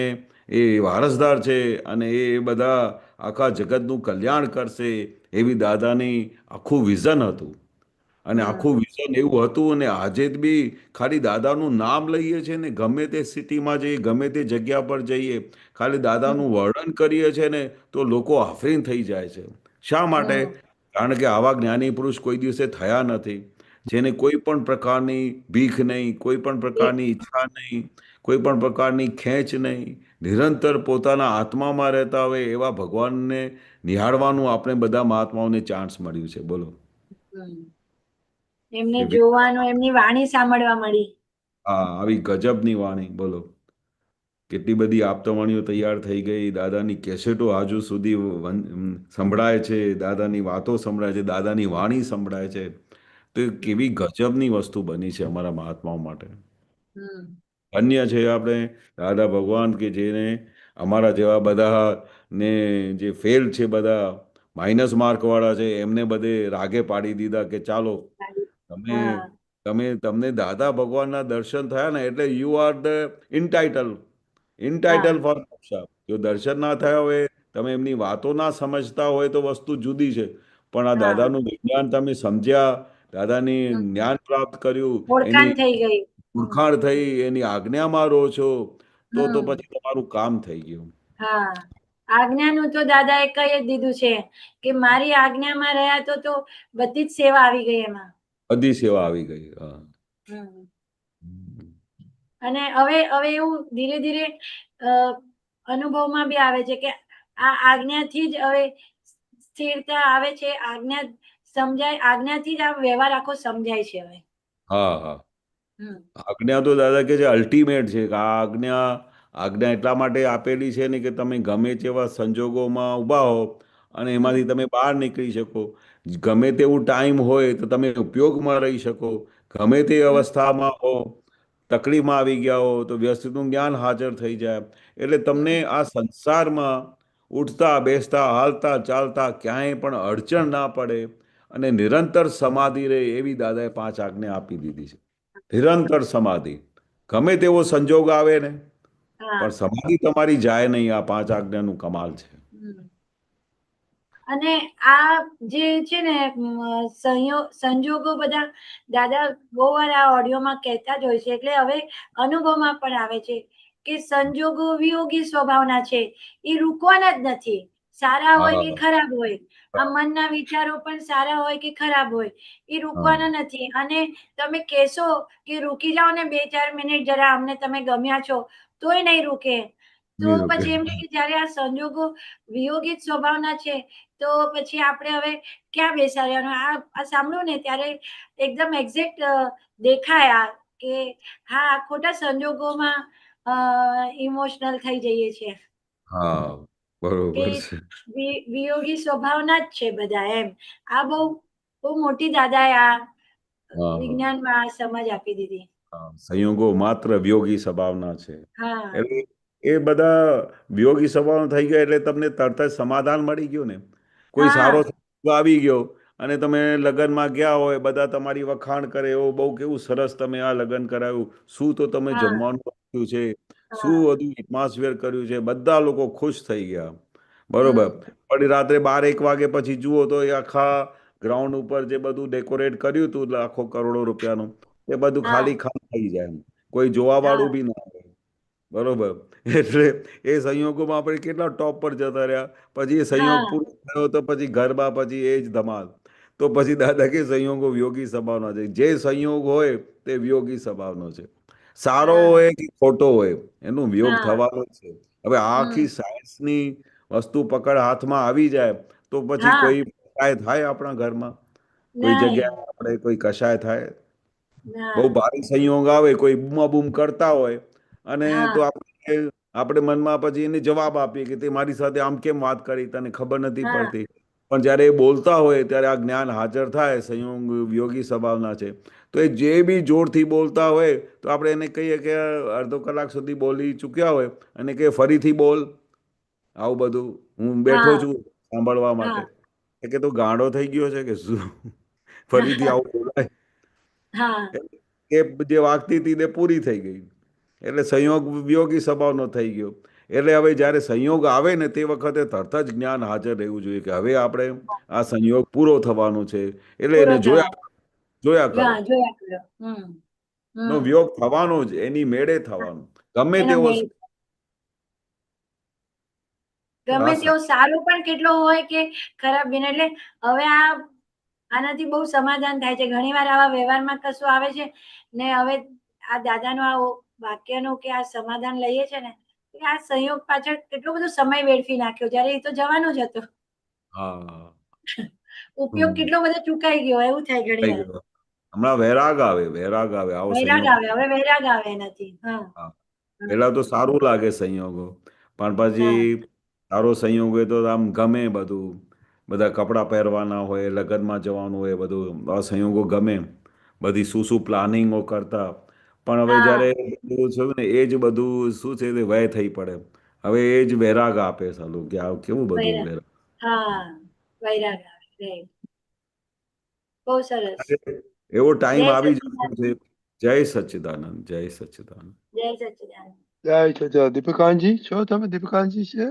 એ વારસદાર છે, અને એ બધા આખા જગતનું કલ્યાણ કરશે એવી દાદાની આખું વિઝન હતું. અને આખું વિઝન એવું હતું, અને આજે બી ખાલી દાદાનું નામ લઈએ છીએ ને, ગમે તે સિટીમાં જઈએ, ગમે તે જગ્યા પર જઈએ, ખાલી દાદાનું વર્ણન કરીએ છીએ ને તો લોકો આફરીન થઈ જાય છે. શા માટે? કારણ કે આવા જ્ઞાની પુરુષ કોઈ દિવસે થયા નથી, જેને કોઈ પણ પ્રકારની ભીખ નહીં, કોઈ પણ પ્રકારની ઈચ્છા નહીં, કોઈ પણ પ્રકારની ખેંચ નહીં, નિરંતર પોતાના આત્મામાં રહેતા હોય એવા ભગવાનને નિહાળવાનું આપણે બધા મહાત્માઓને ચાન્સ મળ્યું છે. બોલો. એમને જોવાનું, એમની વાણી સાંભળવા મળી. હા, આવી ગજબની વાણી. બોલો, કેટલી બધી આપતવાણીઓ તૈયાર થઈ ગઈ, દાદાની કેસેટો હજુ સુધી સંભળાય છે, દાદાની વાતો સંભળાય છે, દાદાની વાણી સંભળાય છે. તો એ કેવી ગજબની વસ્તુ બની છે અમારા મહાત્માઓ માટે. અન્ય છે આપણે દાદા ભગવાન કે જેને અમારા જેવા બધા ને જે ફેલ છે, બધા માઇનસ માર્ક વાળા છે, એમને બધે રાગે પાડી દીધા કે ચાલો તમને દાદા ભગવાનના દર્શન થયા ને એટલે યુ આર ધ ઇન્ટાઇટલ ફોર મોક્ષ. જો દર્શન ના થયા હોય, તમે એમની વાતો ના સમજતા હોય તો વસ્તુ જુદી છે, પણ આ દાદાનું વિજ્ઞાન તમે સમજ્યા, દાદાની જ્ઞાન પ્રાપ્ત કર્યું, ઓળખાણ થઈ ગઈ, ઓળખાણ થઈ, એની આજ્ઞામાં રહો છો, તો પછી તમારું કામ થઈ ગયું. હા, આજ્ઞાનું તો દાદાએ કહી જ દીધું છે કે મારી આજ્ઞામાં રહ્યા તો બધી જ સેવા આવી ગઈ એમાં. બધી સેવા આવી ગઈ. અને હવે એવું ધીરે ધીરે અનુભવમાં બી આવે છે કે આ આજ્ઞાથી જ હવે સ્થિરતા આવે છે, આજ્ઞા સમજાય, આજ્ઞાથી જ આ વ્યવહાર આખો સમજાય છે હવે. હા હા, આજ્ઞા તો દાદા કે છે અલ્ટિમેટ છે. કે આ આજ્ઞા એટલા માટે આપેલી છે ને કે તમે ગમે તેવા સંજોગોમાં ઊભા હો અને એમાંથી તમે બહાર નીકળી શકો. ગમે તેવું ટાઈમ હોય તો તમે ઉપયોગમાં રહી શકો. ગમે તે અવસ્થામાં હો, તકલીફમાં આવી ગયા હો તો વ્યસ્તનું જ્ઞાન હાજર થઈ જાય. એટલે તમને આ સંસારમાં ઉઠતા બેસતા હાલતા ચાલતા ક્યાંય પણ અડચણ ના પડે અને નિરંતર સમાધિ રહે એવી દાદાએ 5 આજ્ઞા આપી દીધી છે. નિરંતર સમાધિ, ગમે તેવો સંજોગ આવે ને પણ સમાધિ તમારી જાય નહીં. આ 5 આજ્ઞાનું કમાલ છે. અને આ જે છે ને સંજોગો બધા દાદા બહુ વાર આ ઓડિયોમાં કહેતા જ હોય છે, એટલે હવે અનુભવમાં પણ આવે છે કે સંજોગો વિયોગી સ્વભાવના છે, એ રૂકવાના જ નથી. સારા હોય કે ખરાબ હોય, આ મનના વિચારો પણ સારા હોય કે ખરાબ હોય, એ રૂકવાના નથી. અને તમે કહેશો કે રૂકી જાઓ ને 2-4 મિનિટ જરા, અમને તમે ગમ્યા છો, તોય નહીં રૂકે. તો પછી એમ કે જયારે આ સંજોગો વિયોગી સ્વભાવના છે તો પછી આપણે હવે ક્યાં બેસાડવાનું? આ સાંભળ્યું ને ત્યારે એકદમ એક્ઝેક્ટ દેખાયા કે હા, ખોટા સંજોગોમાં ઇમોશનલ થઈ જઈએ છીએ. હા, બરોબર છે. વિયોગી સ્વભાવના જ છે બધા એમ. આ બહુ મોટી દાદાએ આ હા વિજ્ઞાનમાં આ સમજ આપી દીધી. હા, સંયોગો માત્ર વિયોગી સ્વભાવના છે. હા એટલે એ બધા વિયોગી સ્વભાવના થઈ ગયા એટલે તમને તરત જ સમાધાન મળી ગયું ને. કોઈ હા સારો સંયોગ આવી ગયો અને તમે લગ્નમાં ગયા હોય, બધા તમારી વખાણ કરે, એવો બહુ કેવું સરસ તમે આ લગ્ન કરાવ્યું, શું તો તમે હા જમવાનું રાખ્યું છે, શું હા બધું એટમોસ્ફિયર કર્યું છે, બધા લોકો ખુશ થઈ ગયા. બરોબર. પણ રાત્રે 12-1 વાગે પછી જુઓ તો એ આખા ગ્રાઉન્ડ ઉપર જે બધું ડેકોરેટ કર્યું હતું લાખો કરોડો રૂપિયાનું, એ બધું હા ખાલી ખાલી થઈ જાય એમ. કોઈ જોવા હા વાળું બી ના હોય. બરોબર. એટલે એ સંયોગોમાં આપણે કેટલા ટોપ પર જતા રહ્યા. પછી એ સંયોગ હા પૂરો થયો તો પછી ગરબા, પછી એ જ ધમાલ. તો પછી દાદા કે સંયોગો વિયોગી સ્વભાવના છે. જે સંયોગ હોય તે વિયોગી સ્વભાવનો છે. સારો હા હોય કે ખોટો હોય, એનો વિયોગ હા થવાનો જ છે. હવે આ આખી સાયન્સની વસ્તુ પકડ હાથમાં આવી જાય તો પછી હા કોઈ કશાય થાય આપણા ઘરમાં? કોઈ નહીં જગ્યાએ આપણે કોઈ કશાય થાય? બહુ ના ભારે સંયોગ આવે, કોઈ બૂમાબૂમ કરતા હોય અને હા તો આપણે મનમાં પછી એને જવાબ આપીએ કે તે મારી સાથે આમ કેમ વાત કરી, તને ખબર નથી હા પડતી. પણ જ્યારે એ બોલતા હોય ત્યારે આ જ્ઞાન હાજર થાય, સંયોગ વિયોગી સ્વભાવના છે. તો એ જે બી જોરથી બોલતા હોય તો આપણે એને કહીએ કે અડધો કલાક સુધી બોલી ચૂક્યા હોય અને કે ફરીથી બોલ આવું બધું, હું બેઠો હા છું સાંભળવા માટે. હા કે તું ગાંડો થઈ ગયો છે કે શું? ફરીથી આવું બોલાય? હા એ જે વાગતી હતી તે પૂરી થઈ ગઈ. એટલે સંયોગ વિયોગી સ્વભાવનો થઈ ગયો. એટલે હવે જ્યારે સંયોગ આવે ને તે વખતે તરત જ જ્ઞાન હાજર રહેવું જોઈએ કે હવે આપણે આ સંયોગ પૂરો થવાનો છે. એટલે પૂરો એને થવાનો જોયા કરો. જોયા કર્યો. નો વિયોગ થવાનો જ, એની મેળે થવાનું. ગમે એનો તેવો મેળ ગમે રાસ તેવું સારું પણ કેટલો હોય કે ખરાબ બને. એટલે હવે આનાથી બહુ સમાધાન થાય છે. ઘણીવાર આવા વ્યવહારમાં કશું આવે છે ને હવે આ દાદાનો આ વાક્યનું કે આ સમાધાન લઈએ છે ને, કે આ સંયોગ પાછળ કેટલો બધો સમય વેડફી નાખ્યો, જ્યારે એ તો જવાનું જ હતું. હા. ઉપયોગ કેટલો બધો ચૂકાઈ ગયો એવું થાય ઘણી થઈ વાર. ગયો. હમણાં વૈરાગ આવે, વૈરાગ આવે આવો વૈરાગ સંયોગ. આવે, હવે વૈરાગ આવે એનાથી. હા હા. હા પેલા તો સારું લાગે સંયોગો, પણ પછી હા સારો સંયોગ હોય તો આમ ગમે બધું. બધા કપડાં પહેરવાના હોય, લગ્નમાં જવાનું હોય, બધું આ સંયોગો ગમે. બધી શું પ્લાનિંગો કરતા. પણ હવે હા જ્યારે બધું થયું ને એ જ બધું શું છે તે વ્યય થઈ પડે. હવે એ જ વૈરાગ આપે સાલું કે આ કેવું બધું વૈરાગ વૈરાગ. હા વૈરાગ આવે. right. બહુ સરસ. એવો ટાઈમ જય આવી સચિદાનંદ. જશે છે. જય સચ્ચિદાનંદ, જય સચ્ચિદાનંદ. જય સચિદાનંદ. જય છે દીપિકાંતજી, છો તમે? દીપિકાંતજી છે?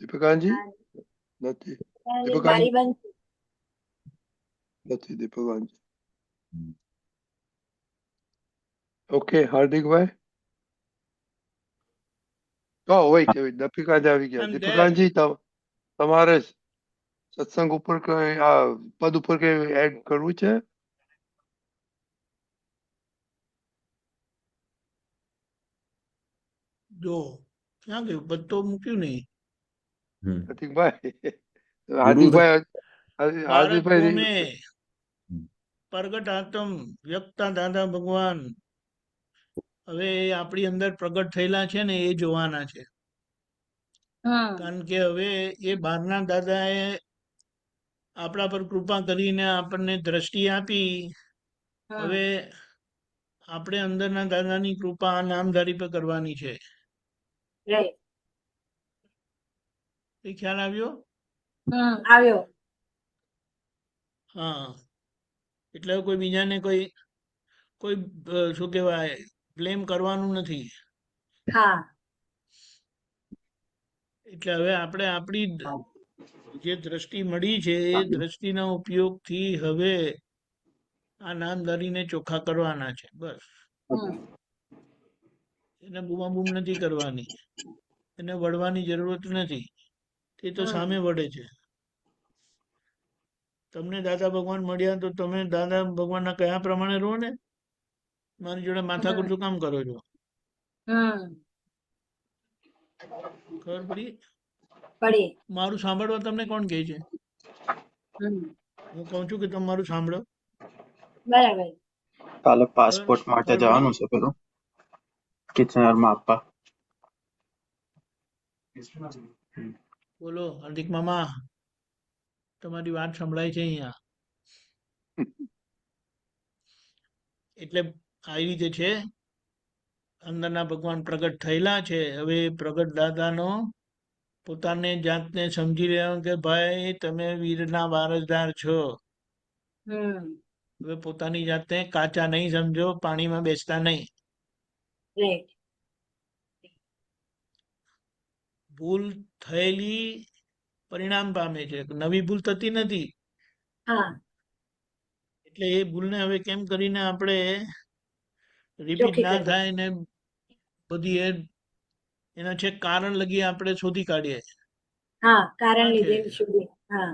દીપિકાંતજી હા, નથી. બારી દીપિકાંતજી બંધ. નથી. દીપિકાંતજી. ઓકે, હાર્દિકભાઈ. wait, દીપિકાંત આવી ગયા. I'm there. દીપિકાંતજી તમારે સત્સંગ ઉપર કઈ આ પદ ઉપર કઈ એડ કરવું છે? જો ક્યાં ગયું? પદ તો મૂક્યું નહીં. હાર્દિકભાઈ પૂરું થઈ બાળકો હાર્દિકભાઈ में પ્રગટ આત્મ વ્યક્તા દાદા ભગવાન હવે એ આપણી અંદર પ્રગટ થયેલા છે ને એ જોવાના છે. કારણ કે હવે એ બહારના દાદાએ આપણા પર કૃપા કરીને આપણને દ્રષ્ટિ આપી. હવે આપણે અંદરના દાદાની કૃપા આ નામધારી પર કરવાની છે. right. એ ખ્યાલ આવ્યો? આવ્યો. હા, એટલે કોઈ બીજાને કોઈ શું કહેવાય બ્લેમ કરવાનું નથી. હા એટલે હવે આપણે આપણી જે દ્રષ્ટિ મળી છે એ દ્રષ્ટિના ઉપયોગથી હવે આ નામધારીને ચોખ્ખા કરવાના છે. બસ એને બૂમાબૂમ નથી કરવાની, એને વળવાની જરૂરત નથી. તે તો સામે વળે છે. તમને દાદા ભગવાન મળ્યા તો તમે દાદા ભગવાનના કયા પ્રમાણે રહો ને. મારી જોડે માથાકૂટ શું કામ કરો છો? ખબર પડી? મારું સાંભળવા તમને કોણ કહે છે? હું કહું છું કે તમે મારું સાંભળો. બરાબર. કાલે પાસપોર્ટ માટે ખબર પડી? જવાનું છે પેલું કિચનરમાં આપવા. બોલો હાર્દિક મામા, તમારી વાત સંભળાય છે અહીંયા. એટલે આવી રીતે છે, અંદરના ભગવાન પ્રગટ થયેલા છે. હવે પ્રગટ દાદાનો પોતાને જાતને સમજી રહ્યા કે ભાઈ તમે વીરના વારસદાર છો. હમ હવે પોતાની જાતને કાચા નહીં સમજો, પાણીમાં બેસતા નહીં. રાઈટ ભૂલ થયેલી પરિણામ પામે છે, નવી ભૂલ થતી નથી. હા એટલે એ ભૂલને હવે કેમ કરીને આપણે રિપીટ ચોખ્ખી ના કરવી. થાય ને બધી એના છે કારણ લગી આપણે શોધી કાઢીએ. હા કારણ આ છે લીધે સુધી હા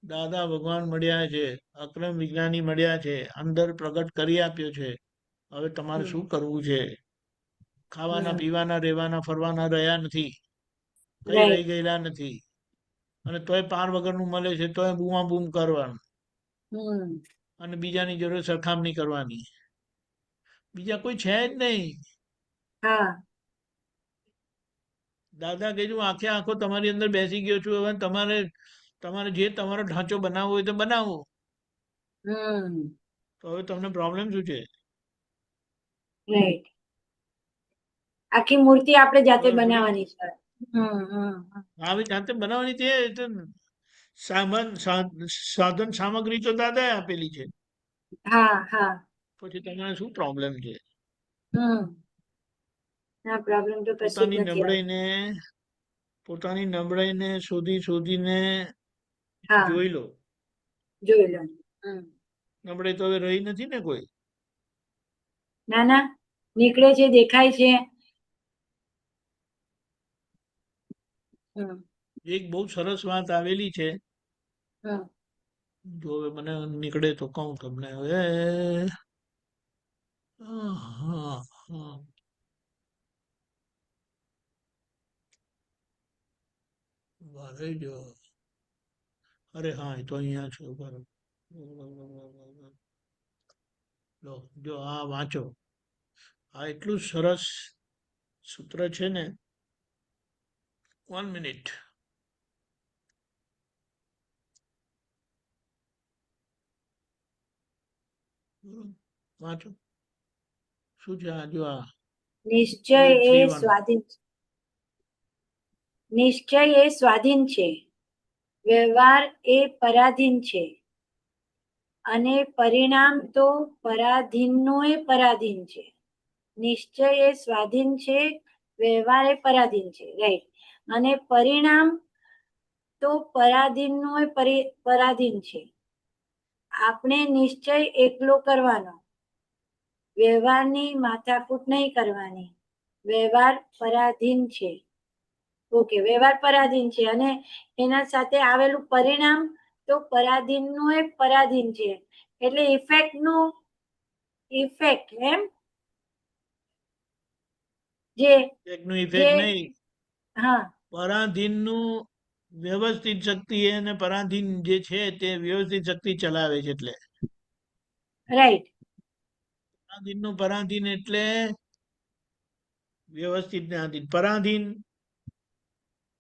દાદા ભગવાન મળ્યા છે, અક્રમ વિજ્ઞાની મળ્યા છે, અંદર પ્રગટ કરી આપ્યો છે. હવે તમારે શું કરવું છે? ખાવાના પીવાના રહેવાના ફરવાના રહ્યા નથી, કઈ રહી રાઈટ ગયેલા નથી. અને તોય પાર વગરનું મળે છે તોય બૂમા બૂમ કરવાનું અને બીજાની જોડે સરખામણી કરવાની. બીજા કોઈ છે જ નહીં. હા દાદા કે આખે આખો તમારી અંદર બેસી ગયો છું. હવે તમારે જે તમારો ઢાંચો બનાવવો હોય તો બનાવો. તો હવે તમને પ્રોબ્લેમ શું છે? રાઈટ આખી મૂર્તિ આપણે જાતે ખબર પડી? બનાવવાની છે. હવે જાતે બનાવવાની છે. તો સાધન સામગ્રી તો દાદાએ આપેલી છે. હા હા પછી તમારે શું પ્રોબ્લેમ છે? ના પ્રોબ્લેમ તો કશું જ નથી આવતો. પોતાની નબળાઈને શોધીને હા જોઈ લો. જોઈ લો. નબળાઈ તો હવે રહી નથી ને કોઈ. ના ના નીકળે છે, દેખાય છે. એક બહુ સરસ વાત આવેલી છે. જો હવે મને નીકળે તો કહું તમને. હવે અરે હા એ તો અહીંયા છે. જો આ વાંચો, આ એટલું સરસ સૂત્ર છે ને. 1 મિનિટ. વાંચો શું છે આ? જો આ નિશ્ચય એ 831. સ્વાધીન નિશ્ચય એ સ્વાધીન છે, વ્યવહાર એ પરાધીન છે, અને પરિણામ તો પરાધીનનું એ પરાધીન છે. નિશ્ચય એ સ્વાધીન છે, વ્યવહાર એ પરાધીન છે. રાઈટ. અને પરિણામ તો પરાધીનનું એ પરાધીન છે. આપણે નિશ્ચય એકલો કરવાનો, વ્યવહારની માથાકૂટ નહીં કરવાની. વ્યવહાર પરાધીન છે. ઓકે, વ્યવહાર પરાધીન છે અને એના સાથે આવેલું પરિણામ તો પરાધીનનું એ પરાધીન છે. એટલે ઇફેક્ટ એમ જે નહીં, હા પરાધીનનું વ્યવસ્થિત શક્તિ અને પરાધીન જે છે તે વ્યવસ્થિત શક્તિ ચલાવે છે. એટલે રાઈટ પરાધીનનું પરાધીન એટલે વ્યવસ્થિત ને આધીન. પરાધીન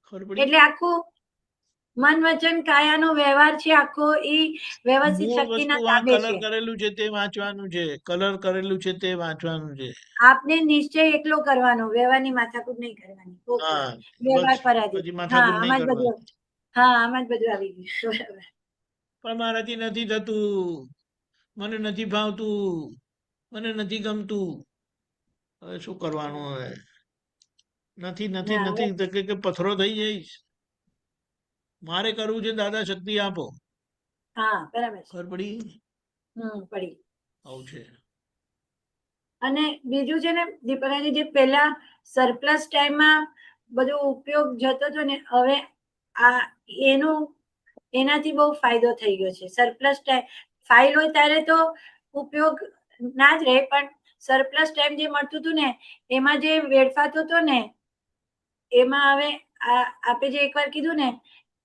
ખબર પડી? એટલે આખું મન વચન કાયાનો વ્યવહાર છે આખો એ વ્યવસ્થિત મૂળ શક્તિના વસ્તુ આ તાબે કલર છે. કરેલું છે તે વાંચવાનું છે. કલર કરેલું છે તે વાંચવાનું છે. આપને નિશ્ચય એકલો કરવાનો, વ્યવહારની માથાકૂટ નહીં કરવાની. ઓકે, હા વ્યવહાર બસ, પરાધીન. પછી હા માથાકૂટ નહીં આમાં જ બધું કરવાની. આમાં જ બધું આવી ગયું. બરાબર. પણ મારાથી નથી થતું, મને નથી ભાવતું, મને નથી ગમતું. હવે શું કરવાનું? હવે નથી નથી ના, નથી તો કે પથરો થઈ જઈશ. મારે કરવું છે. દાદા શક્તિ આપો. હા બરાબર છે. ખબર પડી? પડી. આવું છે. અને બીજું છે ને દીપકાજી, જે પેલા સરપ્લસ ટાઈમમાં બધો ઉપયોગ જતો હતો ને, હવે આ એનાથી બહુ ફાયદો થઈ ગયો છે. સરપ્લસ ટાઈમ ફાઇલ હોય ત્યારે તો ઉપયોગ ના જ રહે, પણ સરપ્લસ ટાઈમ જે મળતું હતું ને એમાં જે વેડફાતો હતો ને, એમાં હવે આપે જે એકવાર કીધું ને,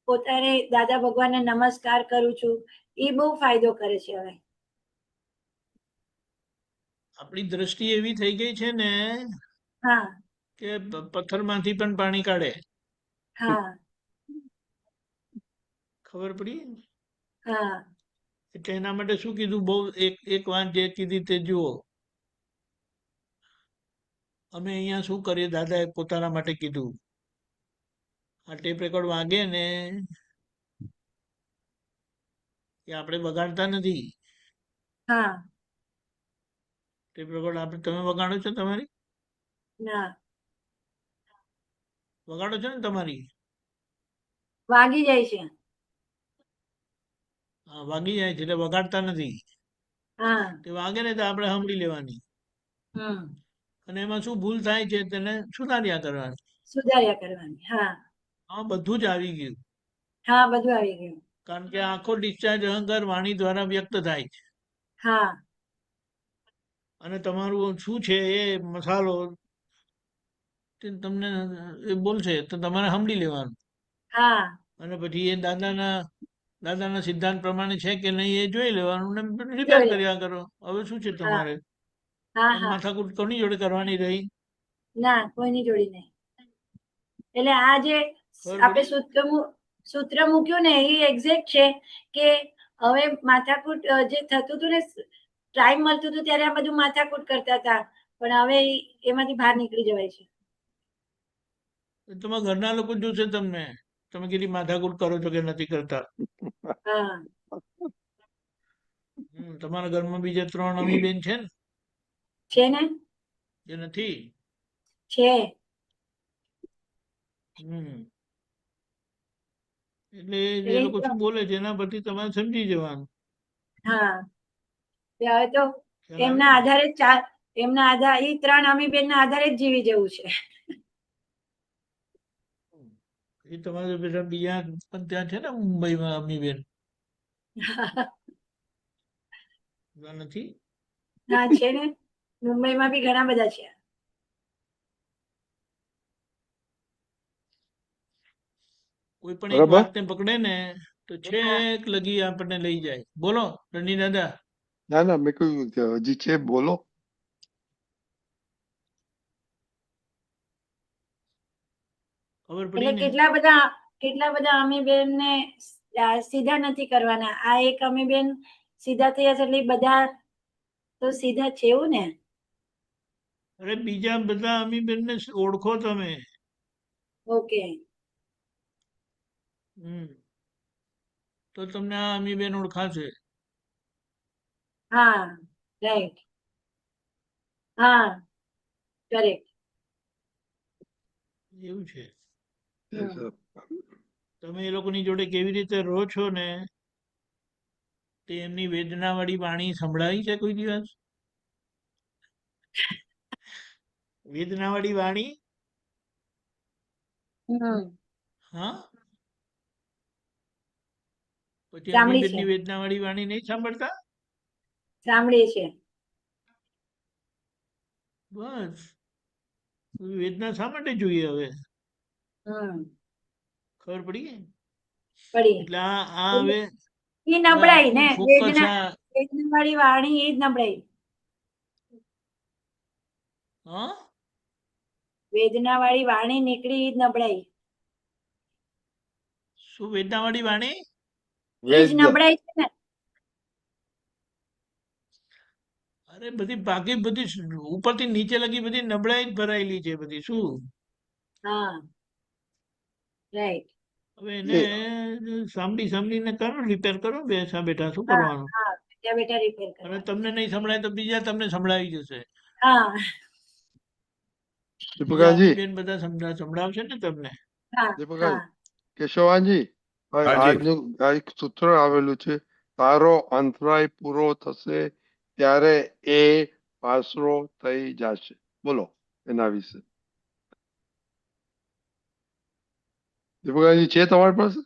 પોતાને દાદા ભગવાનને નમસ્કાર કરું છું, એ બહુ ફાયદો કરે છે. હવે આપણી દ્રષ્ટિ એવી થઈ ગઈ છે ને હા કે પથ્થરમાંથી પણ પાણી કાઢે. હા ખબર પડી? હા એટલે એના માટે શું કીધું? બહુ એક વાત જે કીધી તે જુઓ. અમે અહીંયા શું કરીએ, દાદાએ પોતાના માટે કીધું, આ ટેપ રેકોર્ડ વાગે ને એ આપણે વગાડતા નથી. હા ટેપ રેકોર્ડ આપણે તમે વગાડો છો તમારી? ના વગાડો છો ને તમારી? વાગી જાય છે. હા, વાગી જાય છે એટલે વગાડતા નથી. હા તે વાગે ને તો આપણે સાંભળી લેવાની. હમ અને એમાં શું ભૂલ થાય છે તેને સુધાર્યા કરવાની. સુધાર્યા કરવાની. હા આ બધું જ આવી ગયું. હા બધું આવી ગયું. કારણ કે આખો ડિસ્ચાર્જ અહંકાર વાણી દ્વારા વ્યક્ત થાય છે. હા અને તમારું શું છે એ મસાલો તે તમને એ બોલશે તો તમારે સાંભળી લેવાનું. હા અને પછી એ દાદાના સિદ્ધાંત પ્રમાણે છે કે નહીં એ જોઈ લેવાનું ને રિપેર જોઈ લે. કર્યા કરો. હવે શું છે હા તમારે? હા અને હા માથાકૂટ કોની જોડે કરવાની રહી? ના કોઈની જોડી નહીં. એટલે આ જે ખબર આપણે પડી? સૂત્ર મૂક્યું ને એ એક્ઝેક્ટ છે કે હવે માથાકૂટ જે થતું હતું ને, ટાઈમ મળતું હતું ત્યારે આ બધું માથાકૂટ કરતા હતા, પણ હવે એમાંથી બહાર નીકળી જવાય છે. તમારા ઘરના લોકો જોશે તમને, તમે કેટલી માથાકૂટ કરો છો કે નથી કરતા. હા તમારા ઘરમાં બીજા 3 અમીબેન છે ને? છે ને? જે નથી? છે. એટલે એ એટલે લોકો શું બોલે છે એના પરથી તમારે સમજી જવાનું. હા હવે તો ખ્યાલ આવે એમના ને? આધારે એમના આધાર એ 3 અમીબેન ના આધારે જ જીવી જવું છે. એ તમારે બીજા પણ ત્યાં છે ને મુંબઈમાં અમીબેન? નથી? હા છે ને, મુંબઈમાં બી ઘણા બધા છે. કોઈ પણ એક બરાબર. વાતને પકડે ને તો છેક લગી આપણને લઈ જાય. બોલો રણજી દાદા. ના ના, મેં કહ્યું કે હજી છે, બોલો. ખબર એટલે પડી ને? કેટલા બધા અમીબેન ને સીધા નથી કરવાના. આ એક અમીબેન સીધા થયા છે એટલે બધા તો સીધા છે એવું ને. અરે બીજા બધા અમીબેન ને ઓળખો તમે. ઓકે તો તમને આ અમીબેન ઓળખાશે. હા રાઈટ. હા કરેક્ટ. એવું છે. હમ તમે એ લોકોની જોડે કેવી રીતે રહો છો ને તે એમની વેદના વાળી વાણી સંભળાવી છે કોઈ દિવસ? વેદના વાળી વાણી? હા, પછી સાંભળી અમીબેન છે, ની વેદના વાળી વાણી નહીં સાંભળતા? સાંભળી છે. બસ વેદના શા માટે જોઈએ હવે? ખબર પડી? પડી. એટલે આ હવે એ નબળાઈ ને આખું ફોકસ વેદના વાળી વાણી એ જ નબળાઈ. હા, વેદના વાળી વાણી નીકળી એ જ નબળાઈ. શું વેદના વાળી વાણી? એ જ નબળાઈ છે ને. અરે બધી બાકી બધી ઉપરથી નીચે લગી બધી નબળાઈ જ ભરાયેલી છે બધી. શું હા રાઈટ. હવે એને સાંભળીને કરો, રિપેર કરો બેઠા બેઠા. શું હા કરવાનું? હા બેઠા બેઠા રિપેર અને કરવાનું. તમને નહીં સંભળાય તો બીજા તમને સંભળાવી જશે. હા બીજા દીપકાજી, અમીબેન બધા સંભળાવશે ને તમને. હા દીપકાજી, હા કેશવાનજી, હાજી. આજનું આ એક સૂત્ર આવેલું છે, તારો અંતરાય પૂરો થશે ત્યારે એ પાસરો થઈ જશે. બોલો એના વિશે. દીપકાજી, છે તમારી પાસે?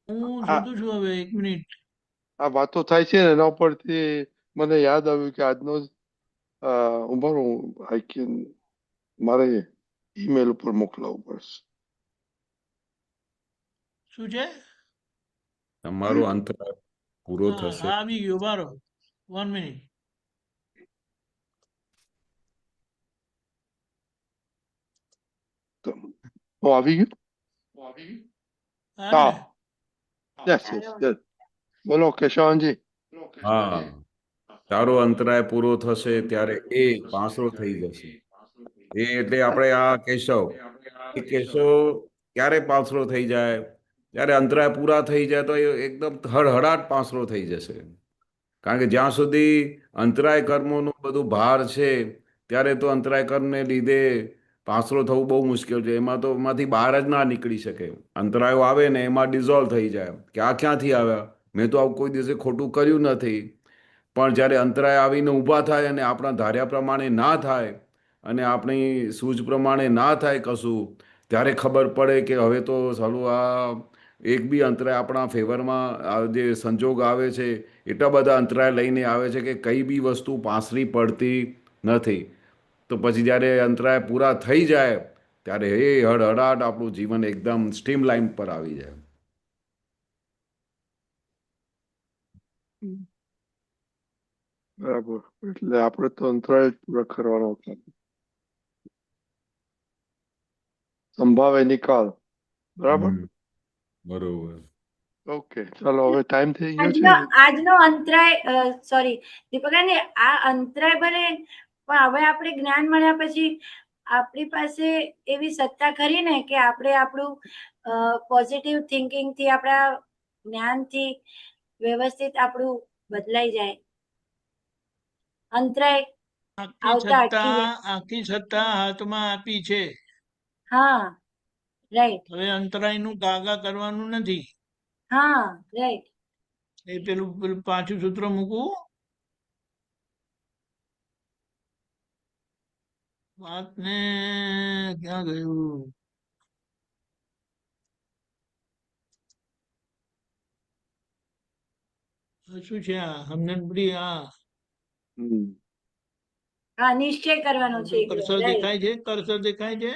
હું આ શોધું છું હવે 1 મિનિટ. આ વાતો થાય છે ને એના ઉપરથી મને યાદ આવ્યું કે આજનો ઉભા આઈ કેન મારે ઈમેલ ઉપર મોકલાવવું પડશે. શું છે? તમારો અંતરાય પૂરો હા થશે. હા, આવી ગયો. બારો 1 મિનિટ. હું આવી ગયું? હા હા, ને? Yes yes yes. બોલો કેશવાનજી. હા, તારો અંતરાય પૂરો થશે ત્યારે એ પાંસરો થઈ જશે. એ એટલે આપણે આ કેશવ, એ કેશવ ક્યારે પાંસરો થઈ જાય? ત્યારે અંતરાય પૂરા થઈ જાય તો એ એકદમ હળહળાટ પાંસરો થઈ જશે. કારણ કે જ્યાં સુધી અંતરાય કર્મોનું બધું ભાર છે ત્યારે તો અંતરાય કર્મને લીધે પાંસરો થવું બહુ મુશ્કેલ છે. એમાં તો એમાંથી બહાર જ ના નીકળી શકે. અંતરાયો આવે ને એમાં ડિઝોલ્વ થઈ જાય કે આ ક્યાંથી આવ્યા, મેં તો આવું કોઈ દિવસે ખોટું કર્યું નથી. પણ જ્યારે અંતરાય આવીને ઊભા થાય અને આપણા ધાર્યા પ્રમાણે ના થાય અને આપણી સૂઝ પ્રમાણે ના થાય કશું, ત્યારે ખબર પડે કે હવે તો સાલું આ એક બી અંતરાય આપણા ફેવરમાં જે સંજોગ આવે છે એટલા બધા અંતરાય લઈને આવે છે કે કઈ બી વસ્તુ પાંસરી પડતી નથી. તો પછી જ્યારે અંતરાય પૂરા થઈ જાય ત્યારે એ હળહળાટ આપણું જીવન એકદમ સ્ટીમ લાઈન પર આવી જાય. બરાબર. એટલે આપણે તો અંતરાય જ પૂરા કરવાના હતા. સંભાવે નિકાલ. બરાબર. બરોબર. ઓકે, ચાલો હવે ટાઈમ થઈ ગયો છે. આજનો અંતરાય સોરી દીપકાને, આ અંતરાય ભલે, પણ હવે આપણે જ્ઞાન મળ્યા પછી આપણી પાસે એવી સત્તા ખરી ને કે આપણે આપણું પોઝિટિવ થિંકિંગ થી, આપણા જ્ઞાનથી વ્યવસ્થિત આપણું બદલાઈ જાય. અંતરાય આવતા અટકી જાય. આખી સત્તા હાથમાં આપી છે. હા, રાઈટ. હવે અંતરાયનું કાગા કરવાનું નથી. હા, રાઈટ. એ પેલું પાછું સૂત્ર મૂકવું. વાત ને ક્યાં ગયું? શું છે આ હમણાં? હા, નિશ્ચય કરવાનો છે. કર્સર દેખાય છે, કર્સર દેખાય છે.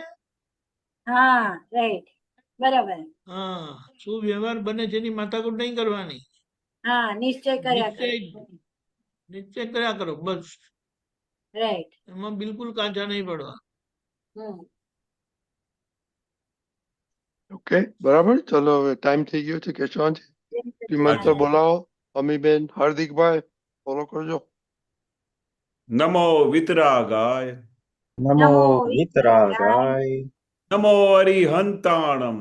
હા, રાઈટ, બરાબર. હા, શું વ્યવહાર બને છે એની માથાકૂટ નહીં કરવાની. હા, નિશ્ચય કર્યા કરો. નિશ્ચય કર્યા કરો બસ. રાઈટ. એમાં બિલકુલ કાચા નહીં પડવા. ઓકે, બરાબર. ચલો હવે ટાઈમ થઈ ગયો છે કેશવાનજી. મંત્ર બોલાવો. અમીબેન, હાર્દિકભાઈ ફોલો કરજો. નમો વિતરાગાય. નમો વિતરાગાય. નમો અરિહંતાણમ.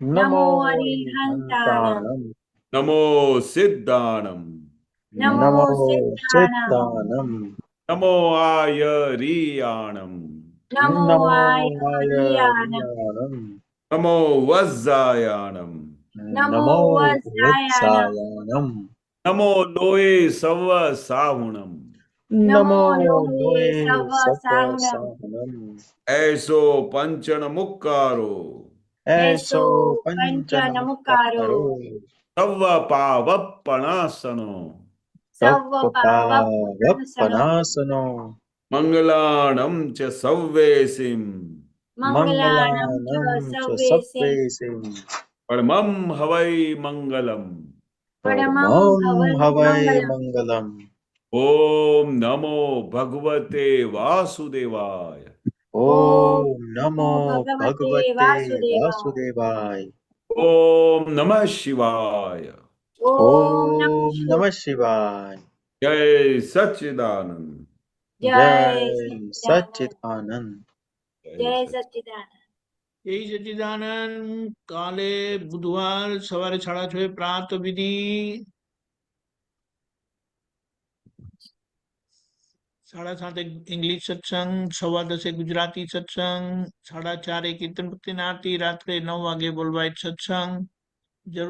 નમો હરિહંતાણમ. નમો સિદ્ધાણમ. નમો સિદ્ધાણમ. નમો આયરિયાણમ. નમો આયરિયાણમ. નમો વજ્જાયાણમ. નમો વત્સાયાણમ. નમો લોએ સવ સાહુણમ. નમો લોએ સવસાહનમ. એસો પંચન મુક્કારો. એસો પંચન મુક્કારો. સવ પાવપણાસનો. સવ પાવપનાસનો. મંગલાણમ ચ સવ્વેસિમ. મંગલાણમ ચ સવ્વેસિમ. પરમં હવૈ મંગલમ. પરમં હવૈ મંગલમ. ઓમ નમો ભગવતે વાસુદેવાય. ઓમ નમો ભગવતે વાસુદેવાય. ઓમ નમઃ શિવાય. ઓમ નમઃ શિવાય. જય સચ્ચિદાનંદ. જય સચ્ચિદાનંદ. જય સચ્ચિદાનંદ. જય સચ્ચિદાનંદ. કાલે બુધવાર સવારે 6:30 પ્રાત વિધિ, 7:30 ઇંગ્લિશ સત્સંગ, 10:15 ગુજરાતી સત્સંગ, 4:30 કીર્તન ભક્તિની આરતી, રાત્રે 9 વાગે વર્લ્ડ વાઇડ સત્સંગ. જરૂર